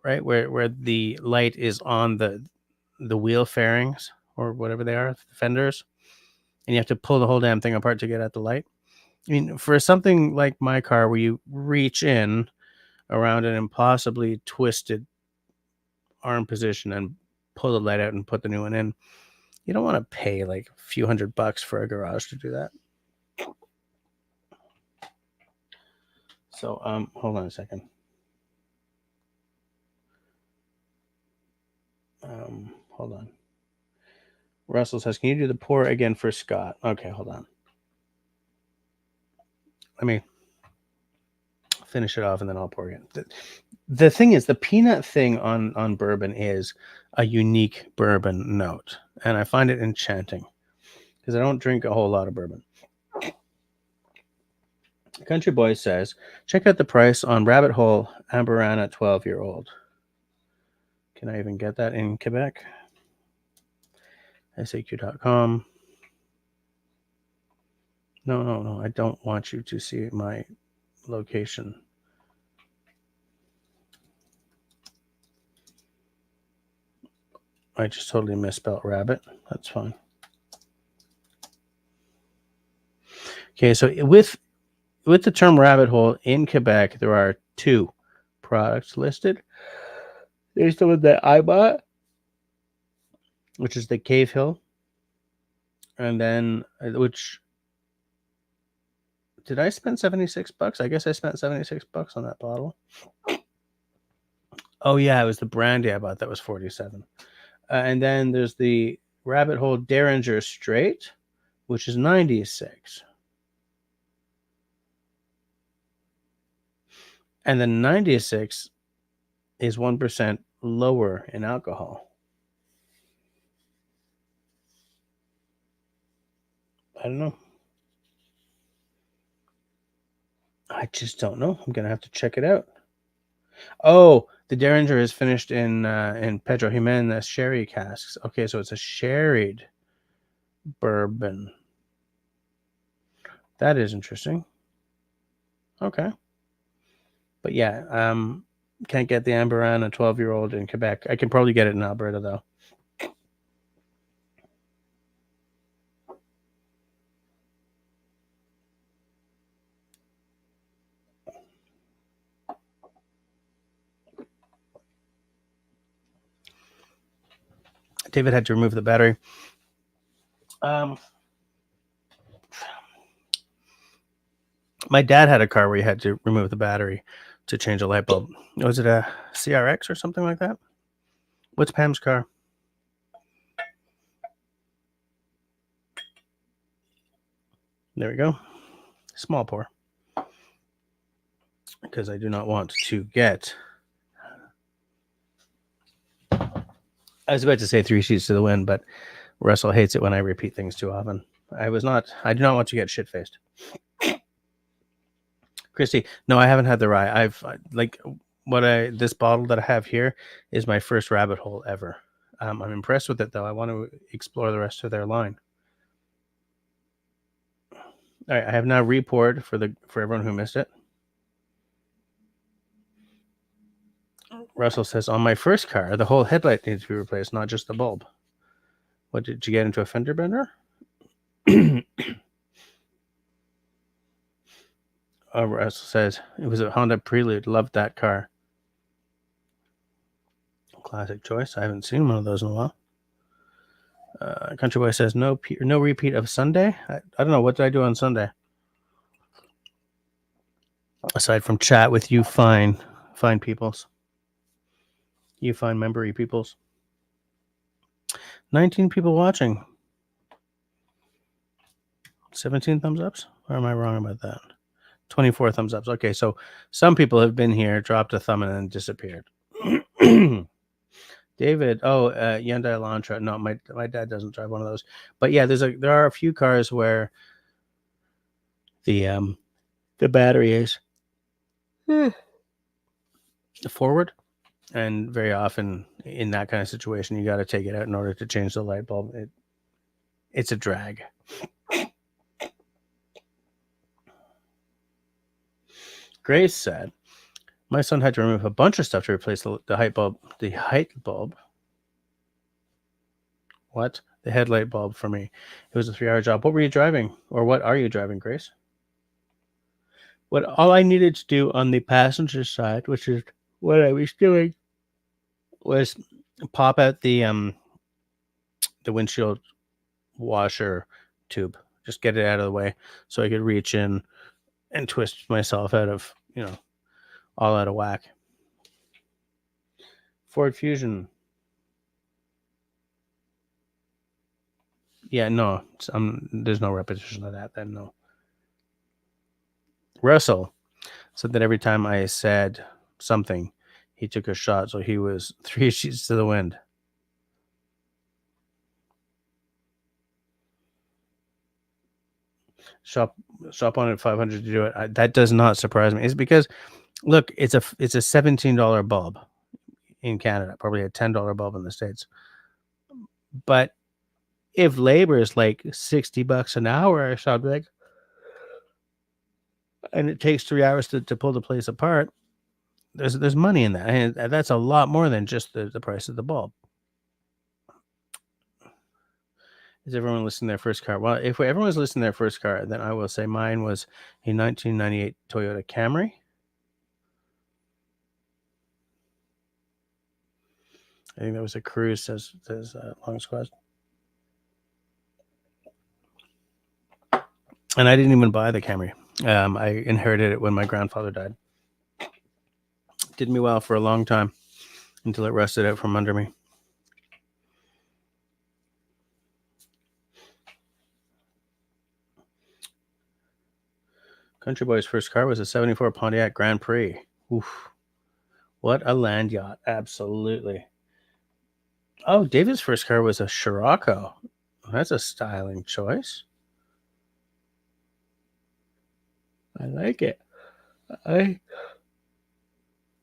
right? Where the light is on the wheel fairings or whatever they are, the fenders, and you have to pull the whole damn thing apart to get at the light. I mean, for something like my car where you reach in around an impossibly twisted arm position and pull the light out and put the new one in, you don't want to pay like a few $100 for a garage to do that. So, hold on a second. Hold on. Russell says, can you do the pour again for Scott? Okay, hold on. Let me finish it off and then I'll pour again. The thing is, the peanut thing on bourbon is a unique bourbon note, and I find it enchanting because I don't drink a whole lot of bourbon. Country Boy says, check out the price on Rabbit Hole Amberana 12-year-old. Can I even get that in Quebec? SAQ.com. No. I don't want you to see my location. I just totally misspelled rabbit. That's fine. Okay, so with the term rabbit hole in Quebec, there are 2 products listed. There's the one that I bought, which is the Cave Hill. And then, which, did I spend $76? I guess I spent $76 on that bottle. Oh yeah, it was the brandy I bought that was $47. And then there's the Rabbit Hole Derringer Straight, which is $96. And the 96 is 1% lower in alcohol. I don't know. I just don't know. I'm gonna have to check it out. Oh, the Derringer is finished in Pedro Jimenez sherry casks. Okay, so it's a sherried bourbon. That is interesting. Okay. But yeah, can't get the Amberana 12-year-old in Quebec. I can probably get it in Alberta, though. David had to remove the battery. My dad had a car where he had to remove the battery to change a light bulb. Was it a CRX or something like that? What's Pam's car? There we go. Small pour. Because I do not want to get... I was about to say 3 sheets to the wind, but Russell hates it when I repeat things too often. I do not want to get shit-faced. Christy, no, I haven't had the rye. This bottle that I have here is my first rabbit hole ever. I'm impressed with it, though. I want to explore the rest of their line. All right, I have now repoured for everyone who missed it. Russell says, on my first car, the whole headlight needs to be replaced, not just the bulb. What, did you get into a fender bender? Russell says, it was a Honda Prelude. Loved that car. Classic choice. I haven't seen one of those in a while. Country Boy says, no repeat of Sunday. I don't know. What did I do on Sunday? Aside from chat with you fine peoples. You fine membery peoples. 19 people watching. 17 thumbs ups? Or am I wrong about that? 24 thumbs ups. Okay, so some people have been here, dropped a thumb, and then disappeared. David, Hyundai Elantra. No, my dad doesn't drive one of those. But yeah, there are a few cars where the battery is forward, and very often in that kind of situation, you got to take it out in order to change the light bulb. It's a drag. Grace said, my son had to remove a bunch of stuff to replace the height bulb. The height bulb. What? The headlight bulb for me. It was a 3-hour job. What were you driving? Or what are you driving, Grace? All I needed to do on the passenger side, which is what I was doing, was pop out the windshield washer tube. Just get it out of the way so I could reach in and twist myself out of, all out of whack. Ford Fusion. Yeah, no, there's no repetition of that then, no. Russell said that every time I said something, he took a shot, so he was 3 sheets to the wind. Shop on at 500 to do it. That does not surprise me. It's because, look, it's a $17 bulb in Canada, probably a $10 bulb in the States. But if labor is like $60 an hour, so I'd be like, and it takes 3 hours to pull the place apart, there's money in that. And that's a lot more than just the price of the bulb. Is everyone listing their first car? Well, if everyone's listing their first car, then I will say mine was a 1998 Toyota Camry. I think that was a Cruise, says Long Squad. And I didn't even buy the Camry. I inherited it when my grandfather died. Did me well for a long time until it rusted out from under me. Country Boy's first car was a 74 Pontiac Grand Prix. Oof. What a land yacht. Absolutely. Oh, David's first car was a Scirocco. That's a styling choice. I like it. I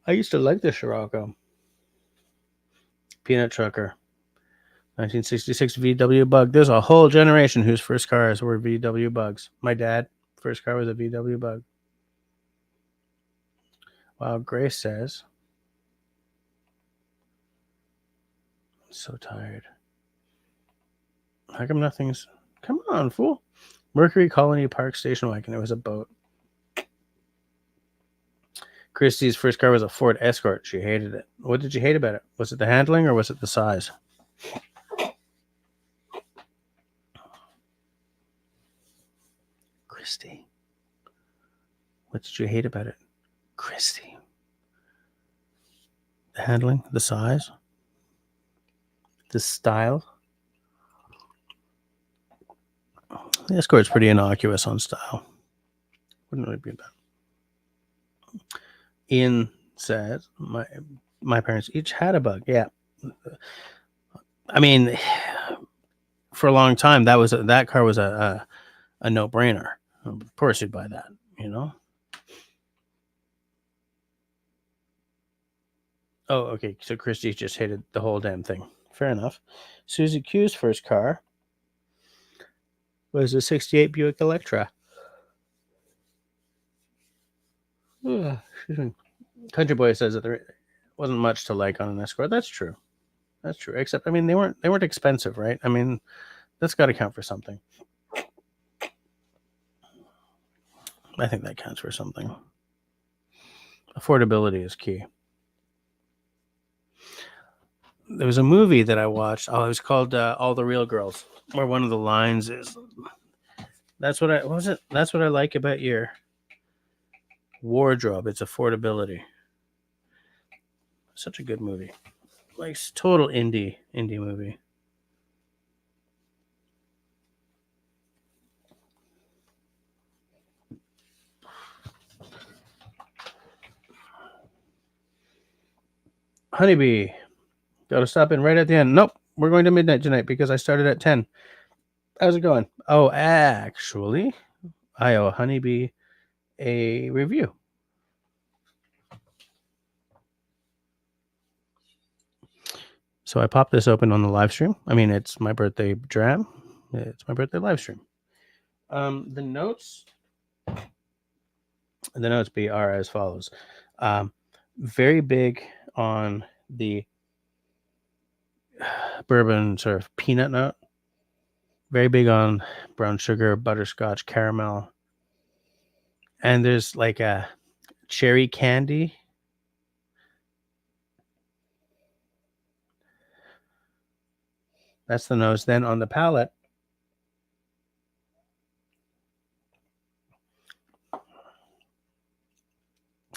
used to like the Scirocco. Peanut Trucker. 1966 VW Bug. There's a whole generation whose first cars were VW Bugs. My dad, first car was a VW Bug. Wow, Grace says, I'm so tired. How come nothing's... Come on, fool. Mercury Colony Park station wagon. It was a boat. Christy's first car was a Ford Escort. She hated it. What did you hate about it? Was it the handling or was it the size? Christy. What did you hate about it? Christy. The handling? The size? The style? The Escort's pretty innocuous on style. Wouldn't really be bad. Ian says, my parents each had a Bug. Yeah. I mean, for a long time, that car was a no-brainer. Of course you'd buy that, Oh, okay. So Christy just hated the whole damn thing. Fair enough. Susie Q's first car was a 68 Buick Electra. Ugh, excuse me. Country Boy says that there wasn't much to like on an Escort. That's true. That's true. Except, I mean, they weren't expensive, right? I mean, that's got to count for something. I think that counts for something. Affordability is key. There was a movie that I watched. Oh, it was called All the Real Girls, where one of the lines is, "That's what I like about your wardrobe. It's affordability." Such a good movie, like total indie movie. Honeybee, gotta stop in right at the end. Nope, we're going to midnight tonight because I started at 10. How's it going? Oh, actually, I owe Honeybee a review. So I popped this open on the live stream. I mean, it's my birthday dram. It's my birthday live stream. The notes are as follows. Very big on the bourbon sort of peanut note. Very big on brown sugar, butterscotch, caramel. And there's like a cherry candy. That's the nose. Then on the palate,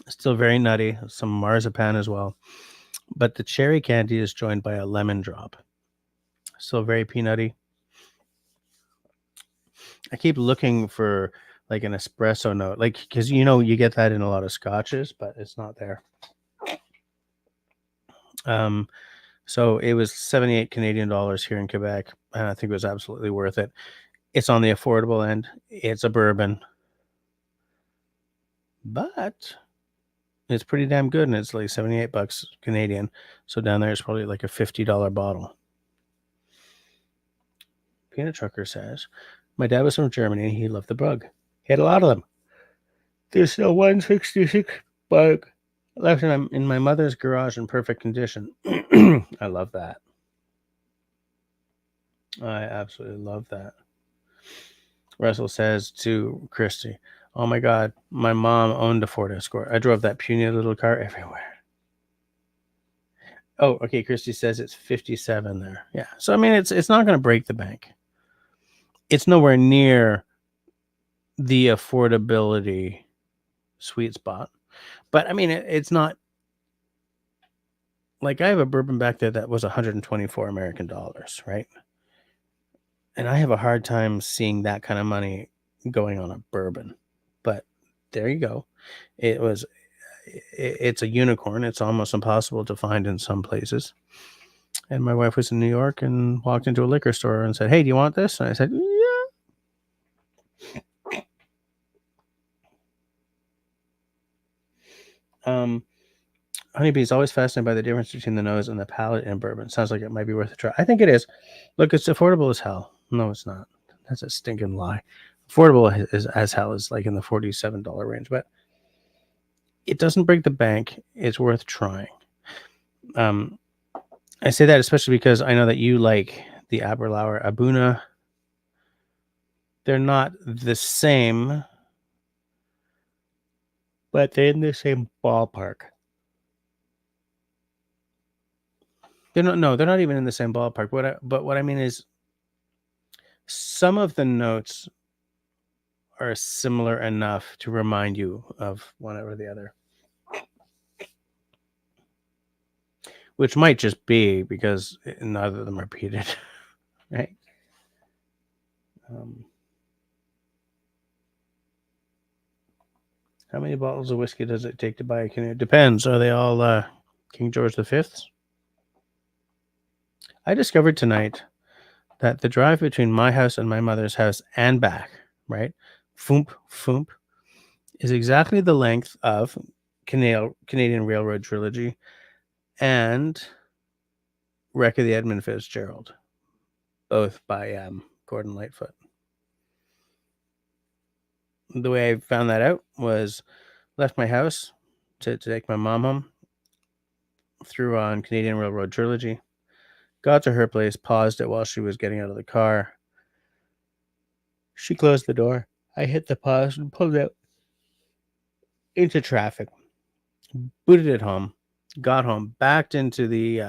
still very nutty. Some marzipan as well. But the cherry candy is joined by a lemon drop. Still very peanutty. I keep looking for like an espresso note, like, because you get that in a lot of scotches, but it's not there. So it was 78 Canadian dollars here in Quebec, and I think it was absolutely worth it. It's on the affordable end. It's a bourbon, but it's pretty damn good, and it's like 78 bucks Canadian. So down there, it's probably like a $50 bottle. Peanut Trucker says, my dad was from Germany, and he loved the bug. He had a lot of them. There's still 166 bug left in my mother's garage in perfect condition. I love that. I absolutely love that. Russell says to Christy, oh my God, my mom owned a Ford Escort. I drove that puny little car everywhere. Oh, okay. Christy says it's 57 there. Yeah. So, I mean, it's not going to break the bank. It's nowhere near the affordability sweet spot. But, I mean, it's not like I have a bourbon back there that was 124 American dollars, right? And I have a hard time seeing that kind of money going on a bourbon. But there you go. It's a unicorn. It's almost impossible to find in some places. And my wife was in New York and walked into a liquor store and said, hey, do you want this? And I said, yeah. Honeybee's always fascinated by the difference between the nose and the palate in bourbon. Sounds like it might be worth a try. I think it is. Look, it's affordable as hell. No, it's not. That's a stinking lie. Affordable is as hell is like in the $47 range, but it doesn't break the bank. It's worth trying. I say that especially because I know that you like the Aberlour Abuna. They're not the same, but they're in the same ballpark. They're not even in the same ballpark. What I mean is some of the notes are similar enough to remind you of one or the other. Which might just be because neither of them are repeated, right? How many bottles of whiskey does it take to buy a canoe? Depends. Are they all King George V's? I discovered tonight that the drive between my house and my mother's house and back, right? Foomp, foomp, is exactly the length of Canadian Railroad Trilogy and Wreck of the Edmund Fitzgerald, both by Gordon Lightfoot. The way I found that out was left my house to take my mom home, threw on Canadian Railroad Trilogy, got to her place, paused it while she was getting out of the car. She closed the door. I hit the pause and pulled out into traffic, booted it home, got home, backed into the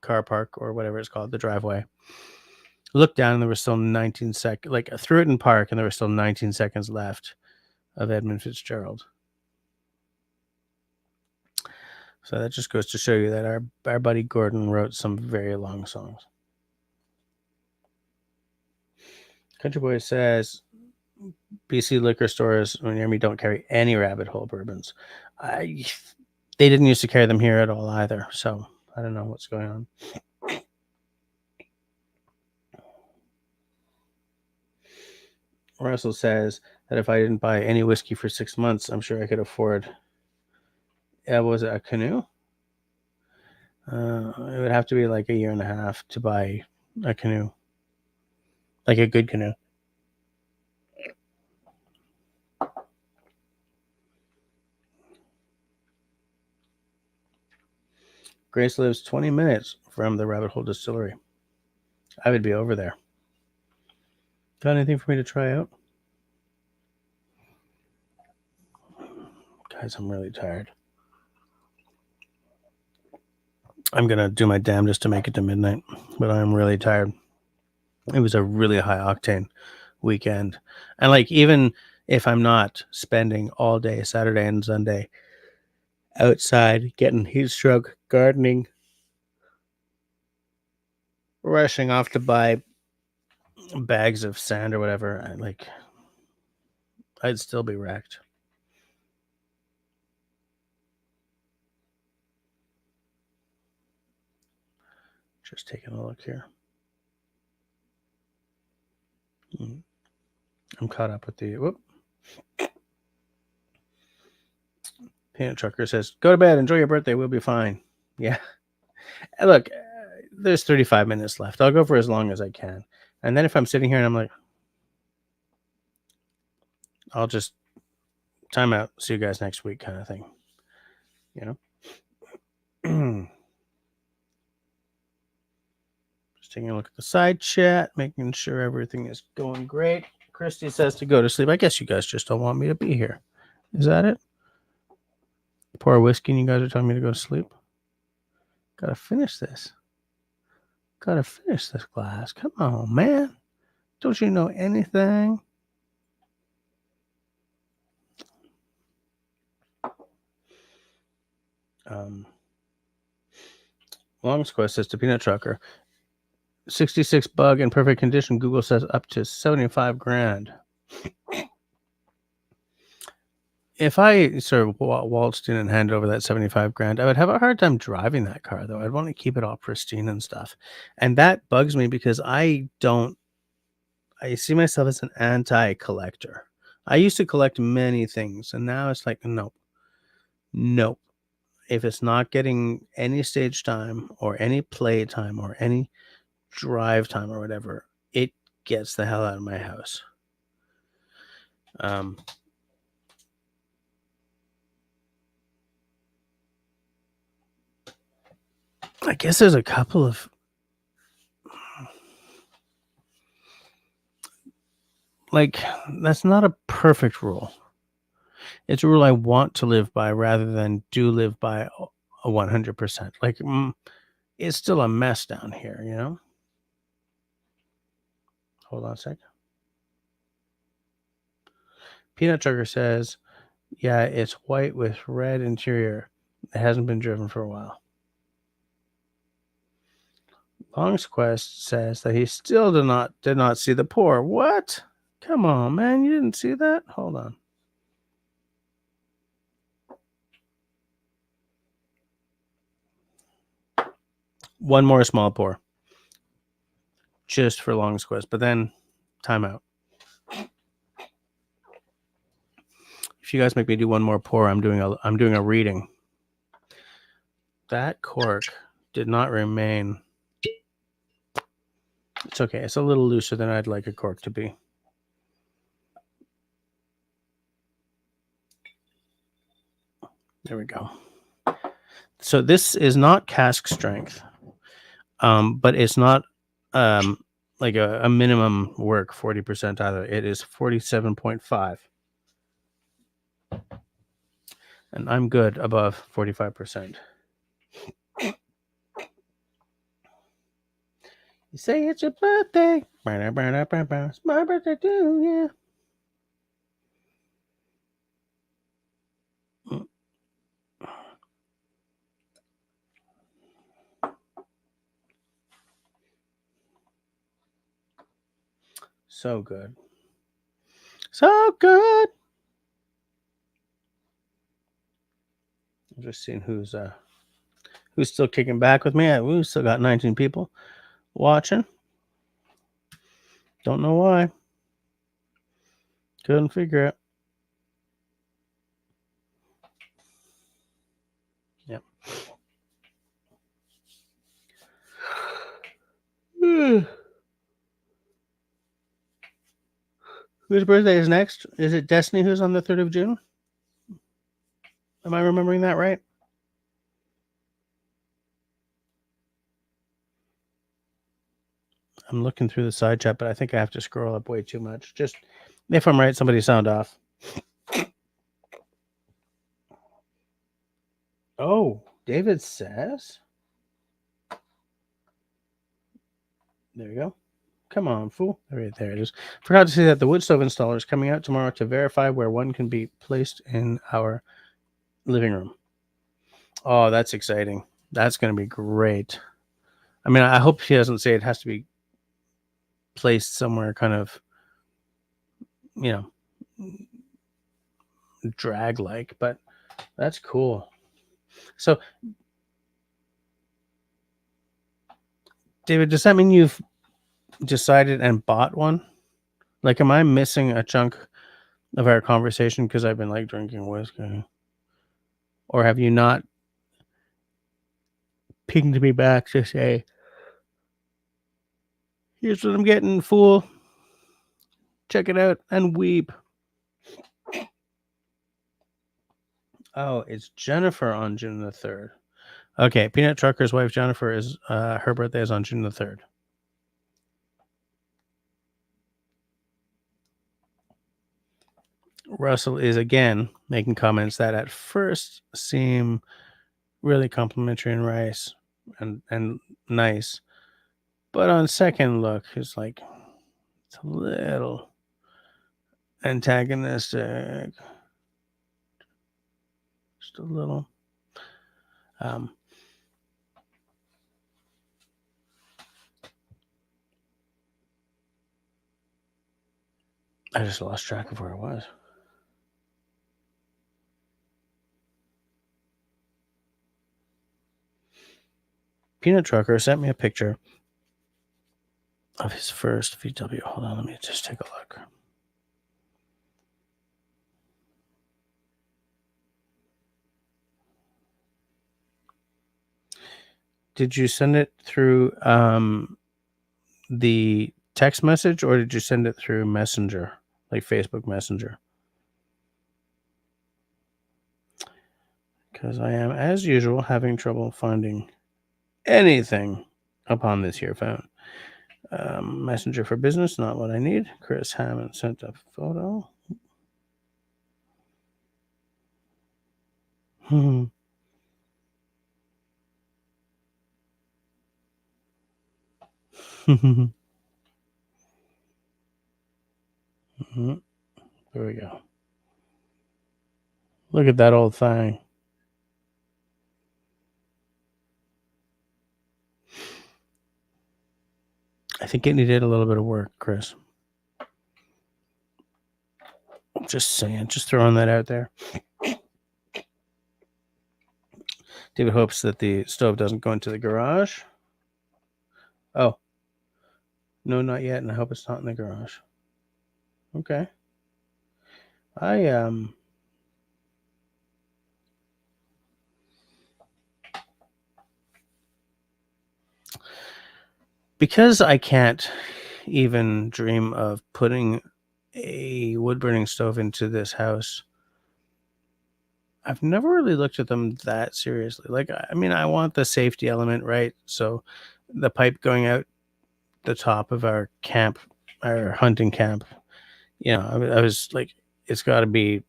car park or whatever it's called, the driveway. Looked down and there was still 19 seconds. Like I threw it in park and there were still 19 seconds left of Edmund Fitzgerald. So that just goes to show you that our buddy Gordon wrote some very long songs. Country Boy says, BC liquor stores near me don't carry any rabbit hole bourbons. They didn't used to carry them here at all either. So I don't know what's going on. Russell says that if I didn't buy any whiskey for 6 months, I'm sure I could afford. Was it a canoe? It would have to be like a year and a half to buy a canoe, like a good canoe. Grace lives 20 minutes from the Rabbit Hole Distillery. I would be over there. Got anything for me to try out? Guys, I'm really tired. I'm going to do my damnedest to make it to midnight, but I'm really tired. It was a really high octane weekend. And like, even if I'm not spending all day Saturday and Sunday outside getting heat stroke, gardening, rushing off to buy bags of sand or whatever, I'd still be wrecked. Just taking a look here. I'm caught up with the Peanut Trucker says, go to bed, enjoy your birthday, we'll be fine. Yeah. Look, there's 35 minutes left. I'll go for as long as I can. And then if I'm sitting here and I'm like, I'll just time out, see you guys next week kind of thing. You know? Just taking a look at the side chat, making sure everything is going great. Christy says to go to sleep. I guess you guys just don't want me to be here. Is that it? Pour whiskey and you guys are telling me to go to sleep? Gotta finish this. Gotta finish this glass. Come on, man. Don't you know anything? Long's Quest says to Peanut Trucker, 66 bug in perfect condition. Google says up to 75 grand. If I sort of waltzed in and handed over that 75 grand, I would have a hard time driving that car, though. I'd want to keep it all pristine and stuff. And that bugs me because I see myself as an anti-collector. I used to collect many things, and now it's like, nope. If it's not getting any stage time or any play time or any drive time or whatever, it gets the hell out of my house. I guess there's a couple of that's not a perfect rule. It's a rule I want to live by rather than do live by a 100%. It's still a mess down here, you know? Hold on a sec. Peanut Trucker says, yeah, it's white with red interior. It hasn't been driven for a while. Long's Quest says that he still did not see the pour. What? Come on, man. You didn't see that? Hold on. One more small pour. Just for Long's Quest. But then, time out. If you guys make me do one more pour, I'm doing a reading. That cork did not remain. It's okay. It's a little looser than I'd like a cork to be. There we go. So this is not cask strength, but it's not like a minimum work 40% either. It is 47.5. And I'm good above 45%. You say it's your birthday. It's my birthday too, yeah. So good. So good. I'm just seeing who's still kicking back with me. We've still got 19 people watching. Don't know why. Couldn't figure it. Yep. Whose birthday is next? Is it Destiny who's on the 3rd of June? Am I remembering that right? I'm looking through the side chat, but I think I have to scroll up way too much. Just if I'm right, somebody sound off. Oh, David says. There you go. Come on, fool. Right there it is. Forgot to say that the wood stove installer is coming out tomorrow to verify where one can be placed in our living room. Oh, that's exciting. That's going to be great. I mean, I hope he doesn't say it has to be placed somewhere kind of, drag-like, but that's cool. So, David, does that mean you've decided and bought one? Like, am I missing a chunk of our conversation because I've been, like, drinking whiskey? Or have you not pinged me back to say, here's what I'm getting, fool. Check it out and weep. Oh, it's Jennifer on June the 3rd. Okay, Peanut Trucker's wife, Jennifer, is her birthday is on June the 3rd. Russell is again making comments that at first seem really complimentary and and nice, but on second look, it's like it's a little antagonistic, just a little. I just lost track of where I was. Peanut Trucker sent me a picture of his first VW. Hold on, let me just take a look. Did you send it through the text message, or did you send it through Messenger, like Facebook Messenger? Because I am, as usual, having trouble finding anything upon this here phone. Messenger for business, not what I need. Chris Hammond sent a photo. There we go. Look at that old thing. I think it needed a little bit of work, Chris. Just saying, just throwing that out there. David hopes that the stove doesn't go into the garage. Oh. No, not yet, and I hope it's not in the garage. Okay. because I can't even dream of putting a wood-burning stove into this house, I've never really looked at them that seriously. Like, I mean, I want the safety element, right? So the pipe going out the top of our camp, our hunting camp, I was like, it's got to be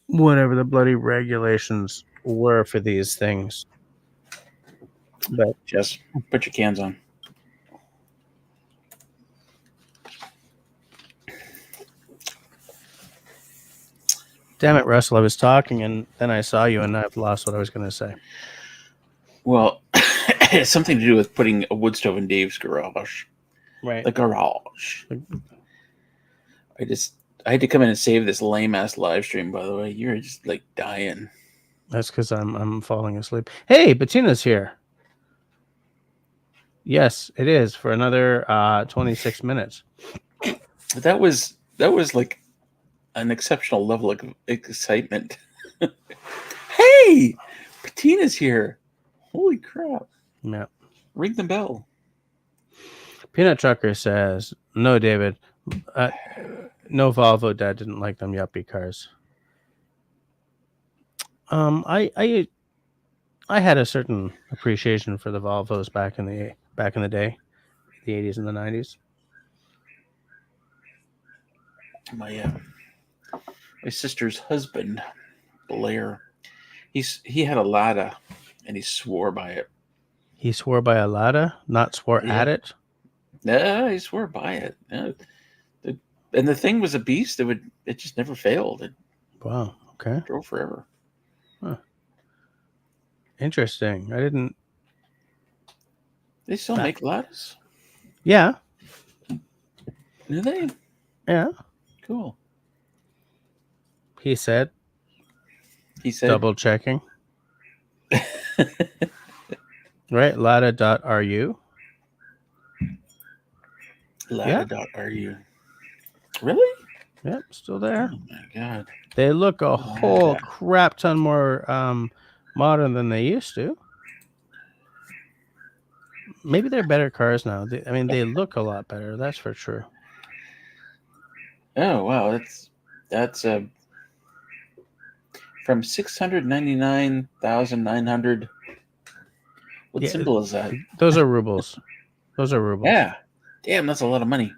whatever the bloody regulations were for these things. But just put your cans on. damn it, Russell, I was talking and then I saw you and I've lost what I was going to say. Well, it's something to do with putting a wood stove in Dave's garage. Right. The garage. I had to come in and save this lame ass live stream, by the way. You're just like dying. That's because I'm falling asleep. Hey, Bettina's here. Yes, it is for another 26 minutes. That was like an exceptional level of excitement. Hey, Patina's here. Holy crap. Yeah. Ring the bell. Peanut Trucker says, no, David. No, Volvo dad didn't like them yuppie cars. I had a certain appreciation for the Volvos back in the day, the 80s and the 90s. My sister's husband, Blair, he had a Lada, and he swore by it. He swore by a Lada, not swore at it. No, he swore by it. No. And the thing was a beast. It just never failed. Wow. Okay. Drove forever. Huh. Interesting. I didn't. They still make Ladas? Yeah. Do they? Yeah. Cool. He said. Double checking. Right. Lada.ru. Lada.ru. Really? Yep. Still there. Oh my god. They look a whole crap ton more modern than they used to. Maybe they're better cars now. They look a lot better. That's for sure. Oh wow, that's from 699,900. What symbol is that? Those are rubles. Yeah, damn, that's a lot of money.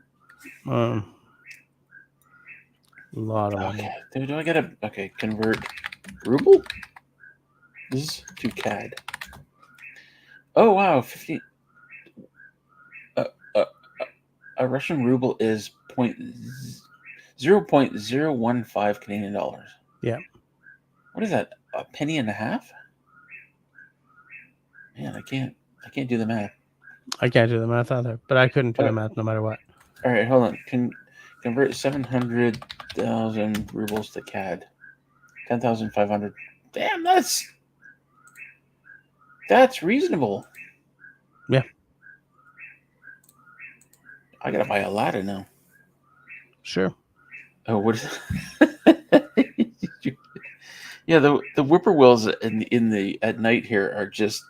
A lot of money. Okay, do I gotta convert ruble? This is to CAD. Oh wow, 50. A Russian ruble is 0.015 Canadian dollars. Yeah. What is that? A penny and a half? Man, I can't do the math. I can't do the math either, but I couldn't do the math no matter what. All right, hold on. Convert 700,000 rubles to CAD. 10,500. Damn, that's reasonable. Yeah. I gotta buy a Lada now. Sure. Oh, what is Yeah, the whippoorwills in the at night here are just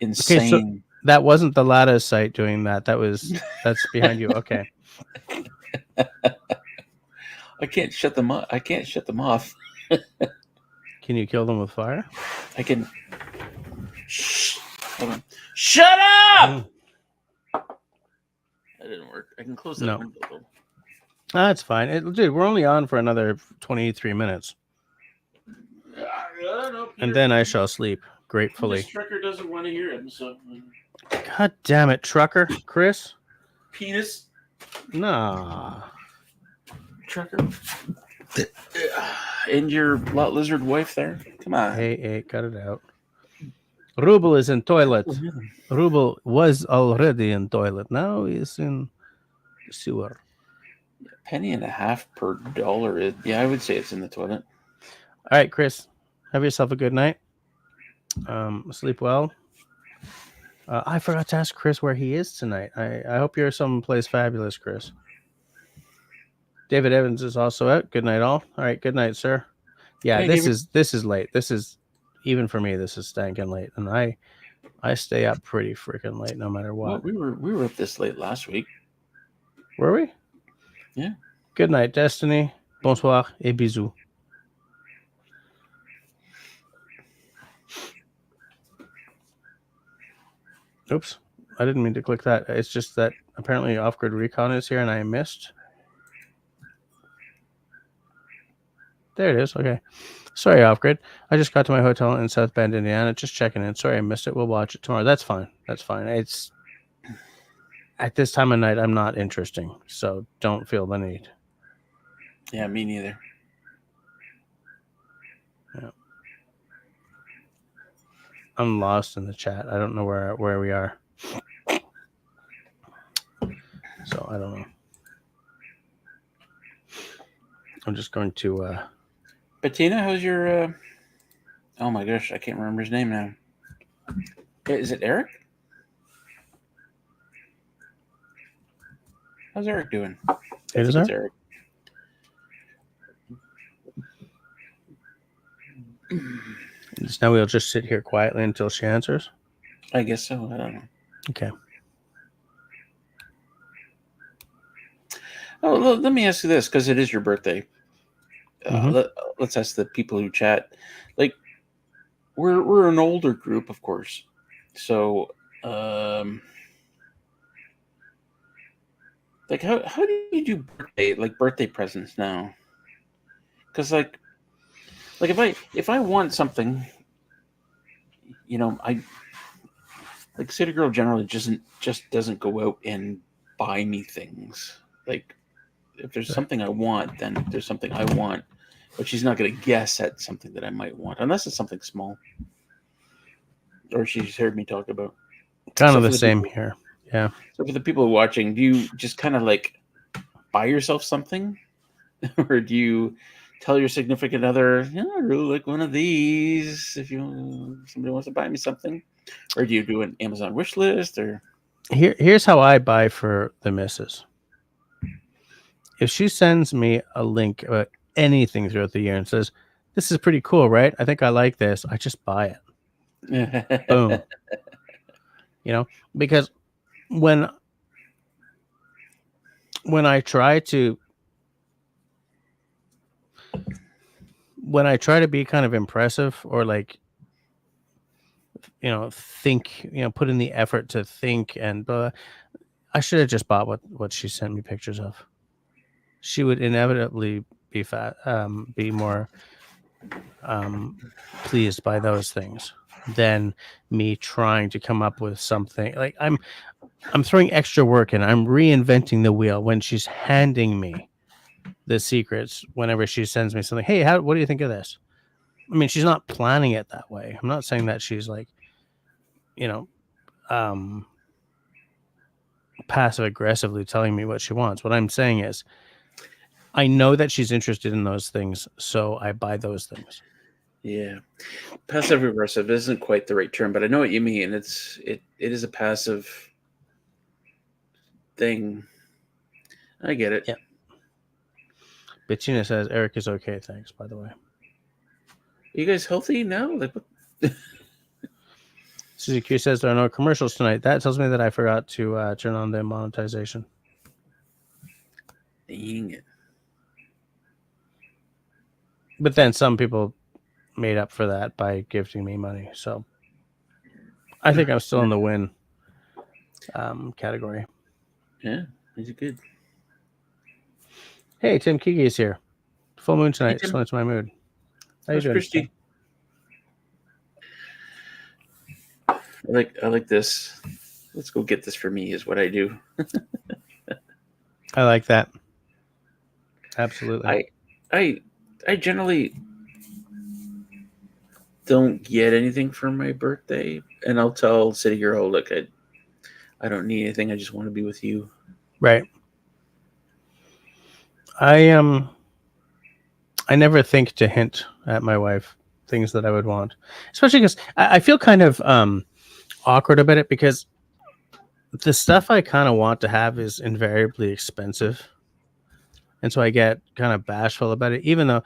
insane. Okay, so that wasn't the Lada site doing that. That's behind you. Okay. I can't shut them off. Can you kill them with fire? I can. Shh. Hold on. Shut up! That didn't work. I can close that window though. That's fine. Dude, we're only on for another 23 minutes. And then I shall sleep gratefully. This trucker doesn't want to hear him, so. God damn it, trucker, Chris. Penis. Nah. Trucker. And your lot lizard wife there. Come on. Hey, cut it out. Ruble is in toilet. Ruble was already in toilet. Now he's in sewer. Penny and a half per dollar. Yeah, I would say it's in the toilet. All right, Chris. Have yourself a good night. Sleep well. I forgot to ask Chris where he is tonight. I hope you're someplace fabulous, Chris. David Evans is also out. Good night, all. All right, good night, sir. Yeah, this is late. This is, even for me, this is stankin' late. And I stay up pretty freaking late no matter Well, what. we were up this late last week. Were we? Yeah. Good night, Destiny. Bonsoir et bisous. Oops. I didn't mean to click that. It's just that apparently Off-Grid Recon is here and I missed. There it is. Okay. Sorry, Off-Grid. I just got to my hotel in South Bend, Indiana. Just checking in. Sorry I missed it. We'll watch it tomorrow. That's fine. That's fine. It's at this time of night, I'm not interesting. So don't feel the need. Yeah, me neither. Yeah. I'm lost in the chat. I don't know where we are. So I don't know. I'm just going to Bettina, how's your oh my gosh, I can't remember his name now. Is it Eric? How's Eric doing? I think it's Eric. So now we'll just sit here quietly until she answers. I guess so. I don't know. Okay. Oh, let me ask you this, because it is your birthday. Let's ask the people who chat. Like, we're an older group, of course. So, like, how do you do birthday presents now? Because like if I want something, you know, I like City Girl generally just doesn't go out and buy me things. Like, if there's something I want, then there's something I want, but she's not going to guess at something that I might want, unless it's something small, or she's heard me talk about. Kind of the same here. Yeah. So for the people watching, do you just kind of like buy yourself something, or do you tell your significant other, I really like one of these, if somebody wants to buy me something, or do you do an Amazon wish list? Or here's how I buy for the missus. If she sends me a link about anything throughout the year and says, "This is pretty cool, right? I think I like this," I just buy it. Boom. Because when I try to be kind of impressive, or like, think, put in the effort to think, and I should have just bought what she sent me pictures of. She would inevitably be more pleased by those things than me trying to come up with something. Like, I'm throwing extra work in. I'm reinventing the wheel when she's handing me the secrets. Whenever she sends me something, hey, what do you think of this? I mean, she's not planning it that way. I'm not saying that she's like, passive aggressively telling me what she wants. What I'm saying is, I know that she's interested in those things, so I buy those things. Yeah, passive aggressive isn't quite the right term, but I know what you mean. It is a passive thing. I get it. Yeah. Bettina says Eric is okay. Thanks, by the way. Are you guys healthy now? Like, what? Suzy Q says there are no commercials tonight. That tells me that I forgot to turn on the monetization. Dang it. But then some people made up for that by gifting me money. So I think I'm still in the win category. Yeah, these are good. Hey, Tim Kiki is here. Full moon tonight. Just went into my mood. How you doing, Christy? I like this. Let's go get this for me is what I do. I like that. Absolutely. I generally don't get anything for my birthday, and I'll tell City Girl, look, I don't need anything. I just want to be with you. Right. I never think to hint at my wife things that I would want, especially because I feel kind of awkward about it, because the stuff I kind of want to have is invariably expensive, and so I get kind of bashful about it, even though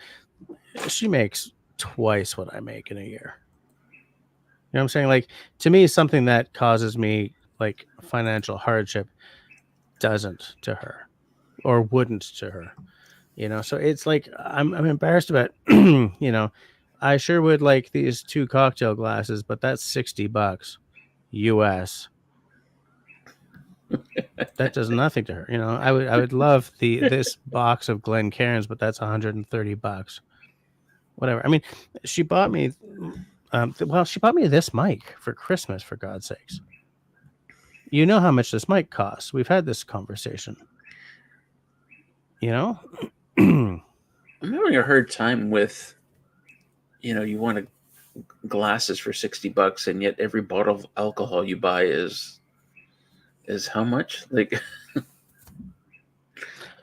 she makes twice what I make in a year. You know what I'm saying? Like, to me, something that causes me like financial hardship doesn't to her, or wouldn't to her. You know, so it's like I'm embarrassed about. You know, I sure would like these 2 cocktail glasses, but that's $60 US. That does nothing to her. You know, I would love this box of Glencairns, but that's $130. Whatever. I mean, she bought me she bought me this mic for Christmas, for God's sakes. You know how much this mic costs. We've had this conversation. You know? I'm having a hard time with, you want glasses for $60, and yet every bottle of alcohol you buy is how much? Like,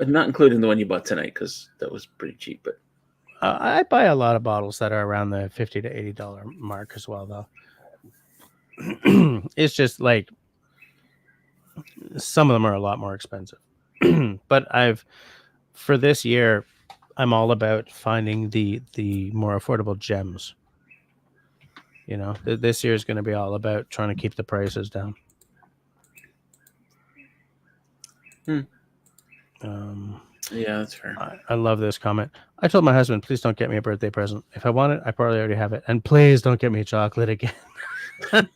not including the one you bought tonight, because that was pretty cheap. But I buy a lot of bottles that are around the $50 to $80 mark as well, though. It's just like some of them are a lot more expensive. But for this year, I'm all about finding the more affordable gems. You know, this year is going to be all about trying to keep the prices down. Yeah, that's fair. I love this comment. I told my husband, please don't get me a birthday present. If I want it, I probably already have it. And please don't get me chocolate again. I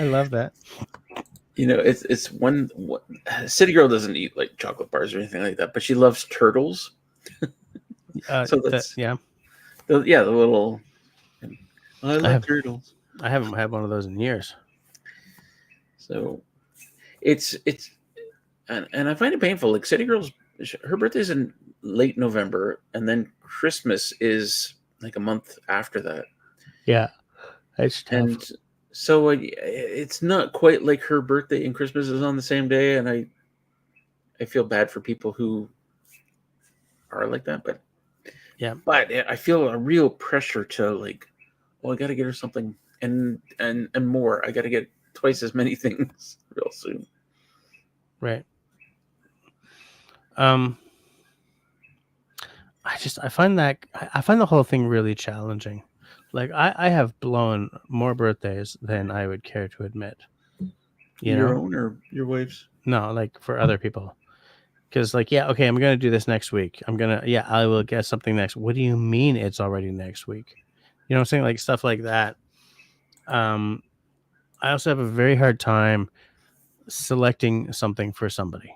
love that. It's one. City Girl doesn't eat like chocolate bars or anything like that, but she loves turtles. So that's yeah. The little. I love turtles. I haven't had one of those in years. So it's and I find it painful. Like, City Girl's, her birthday's in late November, and then Christmas is like a month after that. Yeah, it's tough. And so it's not quite like her birthday and Christmas is on the same day, and I feel bad for people who are like that, but yeah. But I feel a real pressure to, like, well, I got to get her something, and more. I got to get twice as many things real soon. Right. I find the whole thing really challenging. Like, I have blown more birthdays than I would care to admit. Your own or your wife's? No, like for other people. Because, like, yeah, okay, I'm going to do this next week. I will get something next. What do you mean it's already next week? You know what I'm saying? Like, stuff like that. I also have a very hard time selecting something for somebody.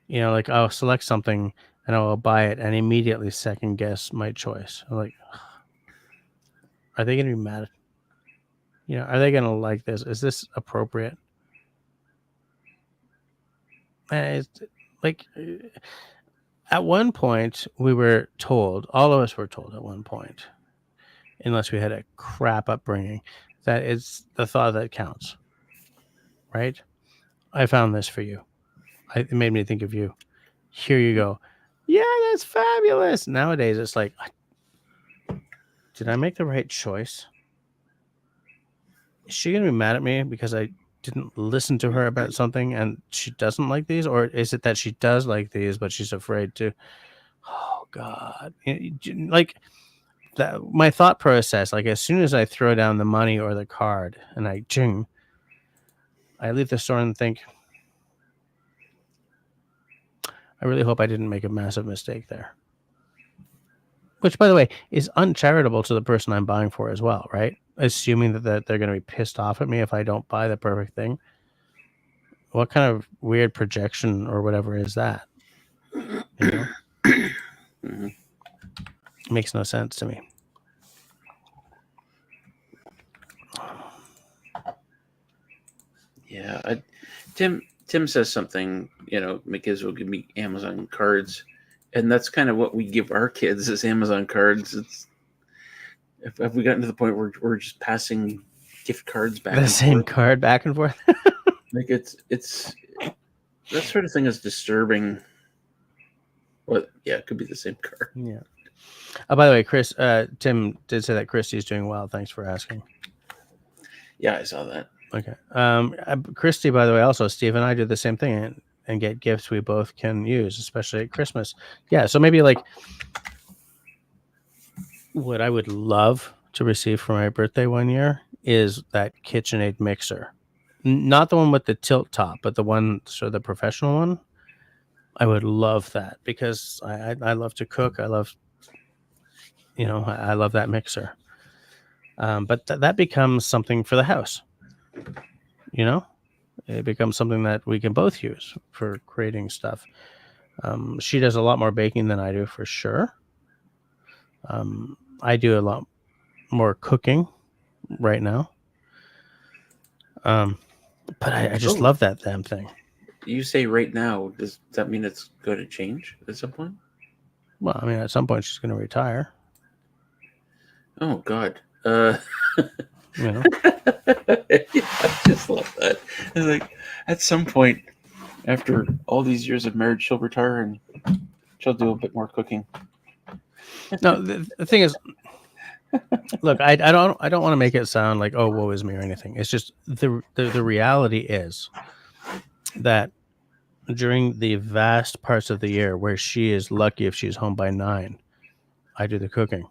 You know, like, I'll select something and I will buy it and immediately second guess my choice. I'm like, are they going to be mad? You know, are they going to like this? Is this appropriate? And it's like, at one point we were told, all of us were told at one point, unless we had a crap upbringing, that it's the thought that counts. Right? I found this for you. It made me think of you. Here you go. Yeah, that's fabulous. Nowadays, it's like, did I make the right choice? Is she going to be mad at me because I didn't listen to her about something and she doesn't like these? Or is it that she does like these, but she's afraid to? Oh, God. Like, my thought process, like, as soon as I throw down the money or the card and I leave the store and think, I really hope I didn't make a massive mistake there. Which, by the way, is uncharitable to the person I'm buying for as well, right? Assuming that they're going to be pissed off at me if I don't buy the perfect thing. What kind of weird projection or whatever is that? You know? Mm-hmm. It makes no sense to me. Yeah, Tim says something, my kids will give me Amazon cards, and that's kind of what we give our kids is Amazon cards. It's if we gotten to the point where we're just passing gift cards back, the same card back and forth. Like, it's that sort of thing is disturbing. Well, yeah, it could be the same card. Yeah. Oh, by the way, Chris, Tim did say that Christy's doing well. Thanks for asking. Yeah, I saw that. Okay. Christy, by the way, also Steve and I did the same thing, and get gifts we both can use, especially at Christmas. Yeah, so maybe like what I would love to receive for my birthday one year is that KitchenAid mixer. Not the one with the tilt top, but the one, so the professional one. I would love that because I love to cook. I love, I love that mixer. But that becomes something for the house. It becomes something that we can both use for creating stuff. She does a lot more baking than I do, for sure. I do a lot more cooking right now. But I just love that damn thing. You say right now, does that mean it's going to change at some point? Well, I mean, at some point she's going to retire. Oh, God. You know, I just love that. It's like, at some point, after all these years of marriage, she'll retire and she'll do a bit more cooking. no, the thing is, look, I don't want to make it sound like, oh, woe is me or anything. It's just the reality is that during the vast parts of the year where she is lucky if she's home by 9, I do the cooking.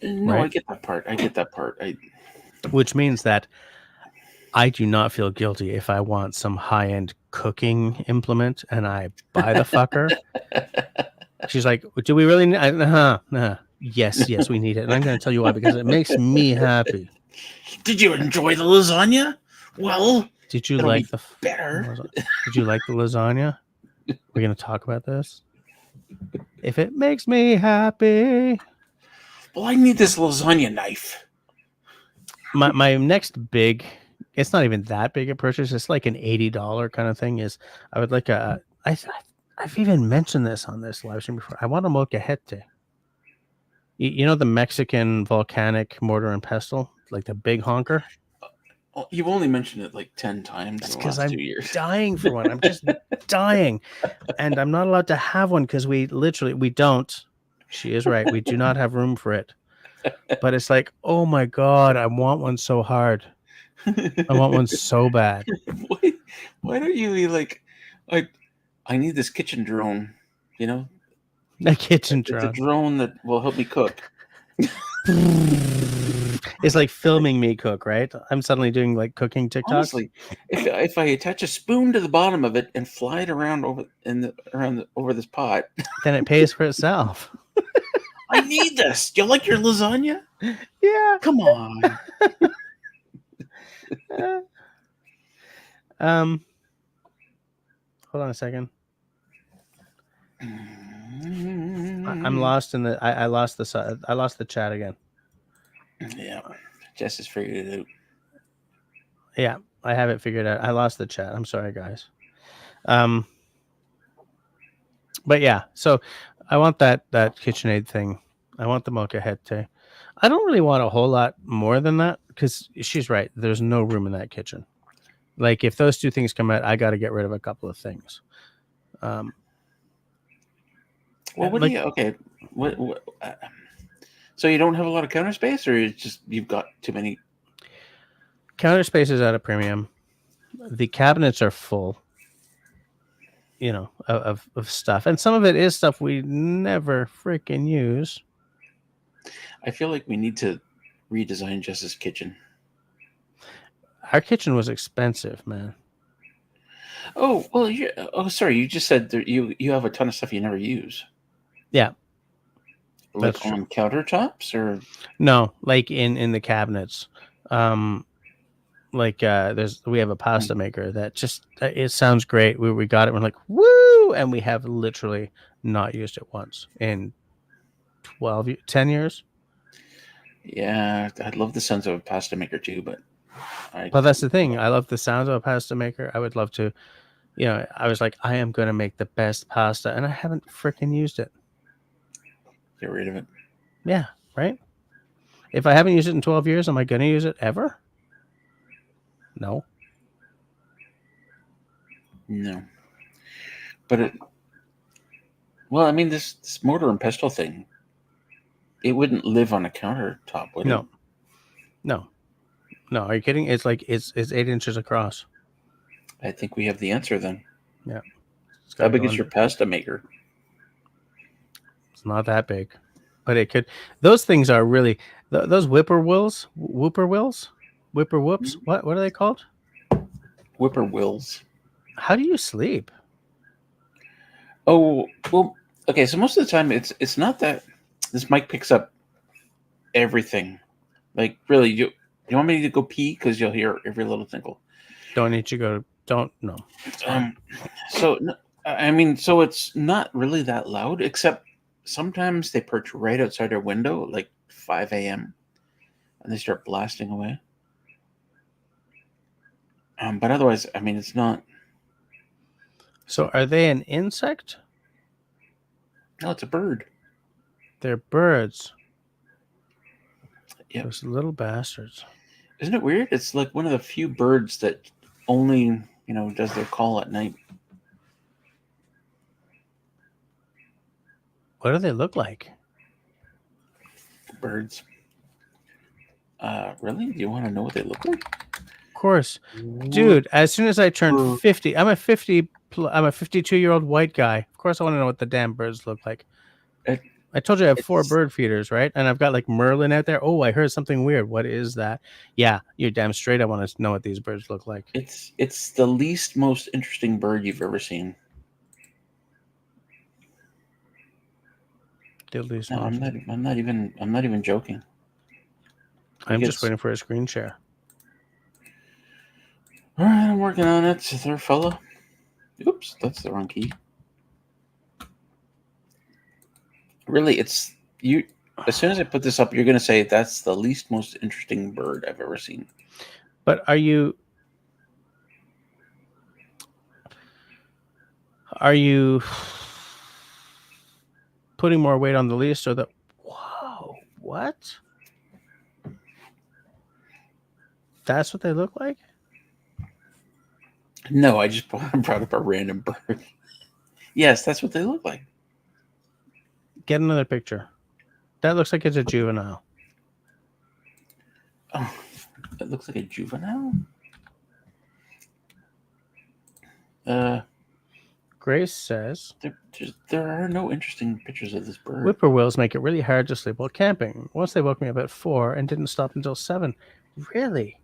No, right? I get that part. Which means that I do not feel guilty if I want some high-end cooking implement and I buy the fucker. She's like, do we really need Yes, we need it. And I'm going to tell you why, because it makes me happy. Did you enjoy the lasagna? Well, did you like the better? Did you like the lasagna? We're going to talk about this. If it makes me happy. Well, I need this lasagna knife. My next big, it's not even that big a purchase. It's like an $80 kind of thing. Is I would like I've even mentioned this on this live stream before. I want a molcajete. You know the Mexican volcanic mortar and pestle, like the big honker. Oh, you've only mentioned it like 10 times in the last 2 years. Dying for one. I'm just dying, and I'm not allowed to have one because we don't. She is right. We do not have room for it. But it's like, oh my God, I want one so hard. I want one so bad. Why don't you be like, I need this kitchen drone, A kitchen drone. It's a drone that will help me cook. It's like filming me cook, right? I'm suddenly doing like cooking TikToks. Honestly, if I attach a spoon to the bottom of it and fly it around over this pot, then it pays for itself. I need this. Do you like your lasagna? Yeah. Come on. Hold on a second. I'm lost in the. I lost the chat again. Yeah, Jess has figured it out. Yeah, I have it figured out. I lost the chat. I'm sorry, guys. But yeah, so I want that KitchenAid thing. I want the molcajete. I don't really want a whole lot more than that because she's right. There's no room in that kitchen. Like if those two things come out, I got to get rid of a couple of things. Well, what do you? Okay, what so you don't have a lot of counter space, or it's just you've got too many? Counter space is at a premium. The cabinets are full. Of stuff, and some of it is stuff we never freaking use. I feel like we need to redesign Jess's kitchen. Our kitchen was expensive, man. Oh well, sorry. You just said that you have a ton of stuff you never use. Yeah, like on countertops, or no, like in the cabinets. We have a pasta maker that just it sounds great. We got it. We're like, woo, and we have literally not used it once in 10 years. Yeah, I'd love the sounds of a pasta maker too, but that's the thing. I love the sounds of a pasta maker. I would love to, I was like, I am going to make the best pasta, and I haven't freaking used it. Get rid of it. Yeah, right. If I haven't used it in 12 years, am I going to use it ever? No. But well, I mean, this mortar and pestle thing, it wouldn't live on a countertop, would it? No. Are you kidding? It's like it's 8 inches across. I think we have the answer then. Yeah. How big is your pasta maker? It's not that big, but it could. Those things are really those whippoorwills. Whippoorwhoops. What are they called? Whippoorwills. How do you sleep? Oh well. Okay, so most of the time it's not that this mic picks up everything. Like really, you want me to go pee because you'll hear every little tinkle. Don't need to go. Don't no. So I mean, so it's not really that loud, except sometimes they perch right outside our window, like 5 a.m. and they start blasting away. But otherwise, I mean, it's not. So are they an insect? No, it's a bird. They're birds. Yep. Those little bastards. Isn't it weird? It's like one of the few birds that only, does their call at night. What do they look like? Birds. Really? Do you want to know what they look like? Of course, dude. As soon as I turned 50, I'm a 52-year-old white guy. Of course, I want to know what the damn birds look like. I told you I have 4 bird feeders, right? And I've got like Merlin out there. Oh, I heard something weird. What is that? Yeah, you're damn straight. I want to know what these birds look like. It's the least most interesting bird you've ever seen. The least. No, I'm not even joking. I'm just waiting for a screen share. All right, I'm working on it, there, fella. Oops, that's the wrong key. Really, it's you. As soon as I put this up, you're going to say that's the least most interesting bird I've ever seen. But are you putting more weight on the least or the? Whoa! What? That's what they look like? No, I just brought up a random bird. Yes, that's what they look like. Get another picture. That looks like it's a juvenile. Oh, it looks like a juvenile? Grace says there are no interesting pictures of this bird. Whippoorwills make it really hard to sleep while camping. Once they woke me up at 4 and didn't stop until 7. Really?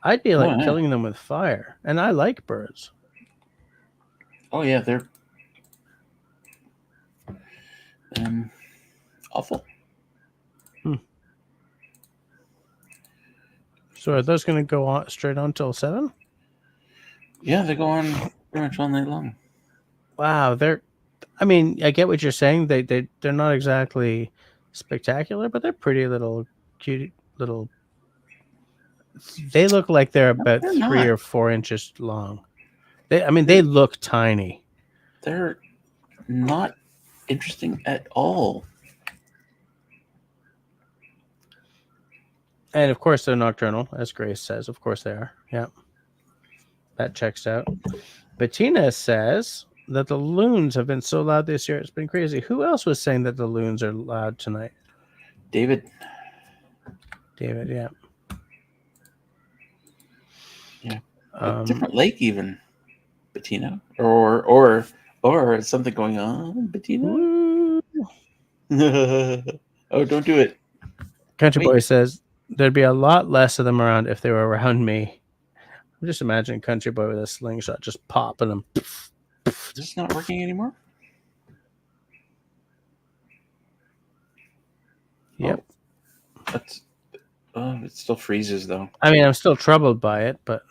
I'd be like killing them with fire. And I like birds. Oh yeah, they're awful. So are those going to go on straight on till 7? Yeah, they go on pretty much all night long. Wow, I mean, I get what you're saying. They're not exactly spectacular, but they're pretty little, cute little. They look like they're about 3 or 4 inches long. They look tiny. They're not interesting at all. And of course, they're nocturnal, as Grace says. Of course, they are. Yeah, that checks out. Bettina says that the loons have been so loud this year. It's been crazy. Who else was saying that the loons are loud tonight? David, yeah. Yeah. A different lake even, Bettina. Or something going on, Bettina? Oh, don't do it. Country Boy says there'd be a lot less of them around if they were around me. I'm just imagining Country Boy with a slingshot just popping them. Is this not working anymore? Yep. It still freezes though. I mean, I'm still troubled by it, but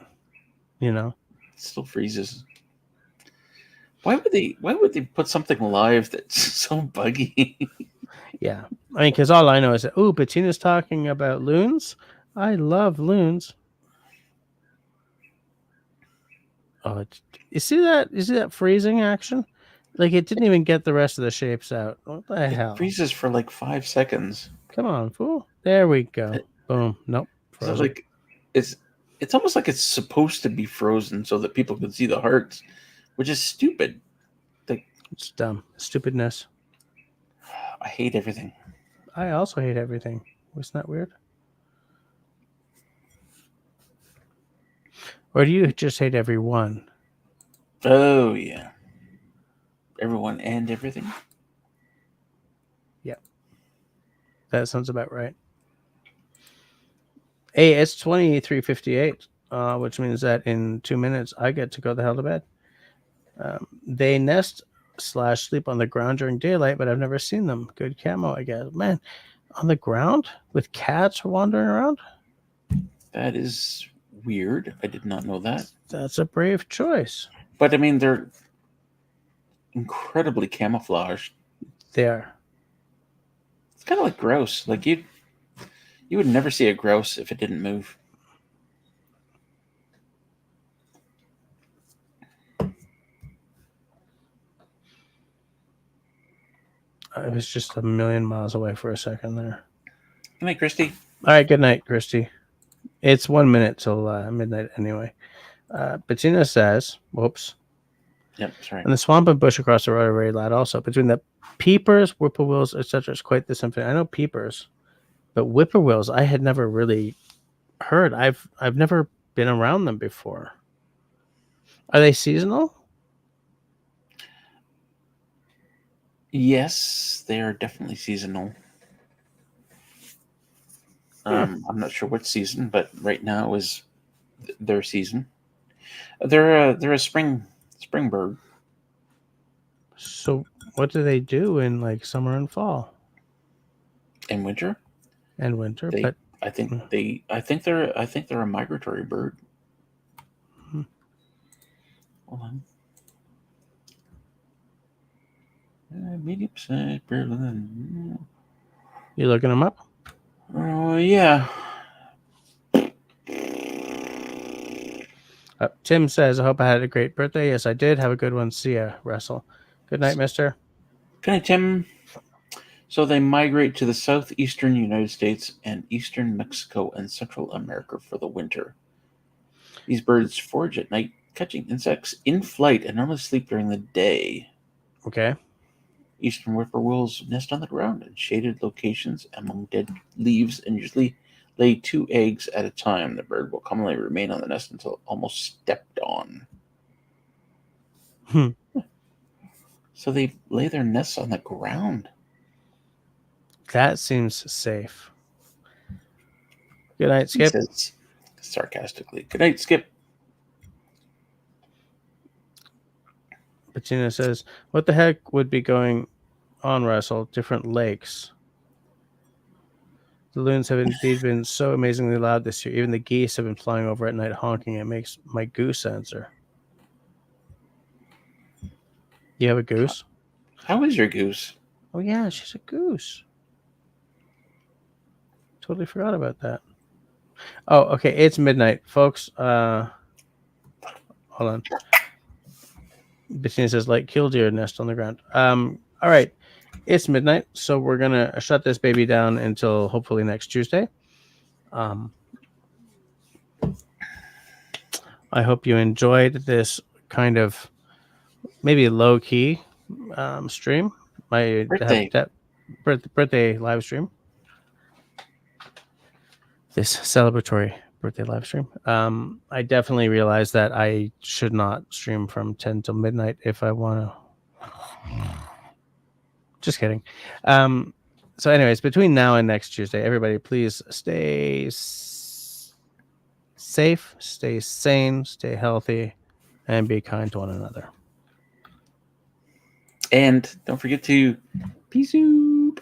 it still freezes. Why would they put something live that's so buggy? Yeah, I mean, because all I know is that Bettina's talking about loons. I love loons. Oh, you see that freezing action? Like it didn't even get the rest of the shapes out. What the hell? It freezes for like 5 seconds. Come on, fool! There we go. Boom. Nope. So like, it's almost like it's supposed to be frozen so that people can see the hearts, which is stupid. Like it's dumb. Stupidness. I hate everything. I also hate everything. Wasn't that weird? Or do you just hate everyone? Oh yeah. Everyone and everything. Yeah. That sounds about right. Hey, it's 23:58, which means that in 2 minutes I get to go the hell to bed. They nest / sleep on the ground during daylight, but I've never seen them. Good camo, I guess. Man, on the ground with cats wandering around? That is weird. I did not know that. That's a brave choice. But I mean, they're incredibly camouflaged. There. It's kind of like grouse. Like you would never see a grouse if it didn't move. I was just a million miles away for a second there. Good night, Christy. All right, good night, Christy. It's 1 minute till midnight anyway. Bettina says, whoops. Yep, sorry. And the swamp and bush across the road are very loud also. Between the peepers, whippoorwills, etc., it's quite the symphony. I know peepers, but whippoorwills I had never really heard. I've never been around them before. Are they seasonal? Yes, they are definitely seasonal. I'm not sure what season, but right now is their season. They're a spring bird. So what do they do in like summer and fall In winter and winter? they But I think they're a migratory bird. Hold on. Medium sized bird. you looking them up? Oh yeah. Tim says, I hope I had a great birthday. Yes, I did. Have a good one. See ya, Russell. Good night, mister. Good night, Tim. So they migrate to the southeastern United States and eastern Mexico and Central America for the winter. These birds forage at night, catching insects in flight, and normally sleep during the day. Okay. Eastern whippoorwills nest on the ground in shaded locations among dead leaves and usually lay 2 eggs at a time. The bird will commonly remain on the nest until almost stepped on. So they lay their nests on the ground. That seems safe. Good night, He Skip. says sarcastically. Good night, Skip. Bettina says, what the heck would be going on, Russell? Different lakes. The loons have indeed been so amazingly loud this year. Even the geese have been flying over at night honking. It makes my goose answer. You have a goose? How is your goose? Oh, yeah, she's a goose. Totally forgot about that. Oh, okay. It's midnight, folks. Hold on. Bettina says, like killdeer nest on the ground. All right. It's midnight, so we're going to shut this baby down until hopefully next Tuesday. I hope you enjoyed this kind of maybe low-key stream. My birthday live stream. This celebratory birthday live stream. I definitely realized that I should not stream from 10 till midnight if I want to. Just kidding. So anyways, between now and next Tuesday, everybody please stay safe, stay sane, stay healthy, and be kind to one another. And don't forget to peace out.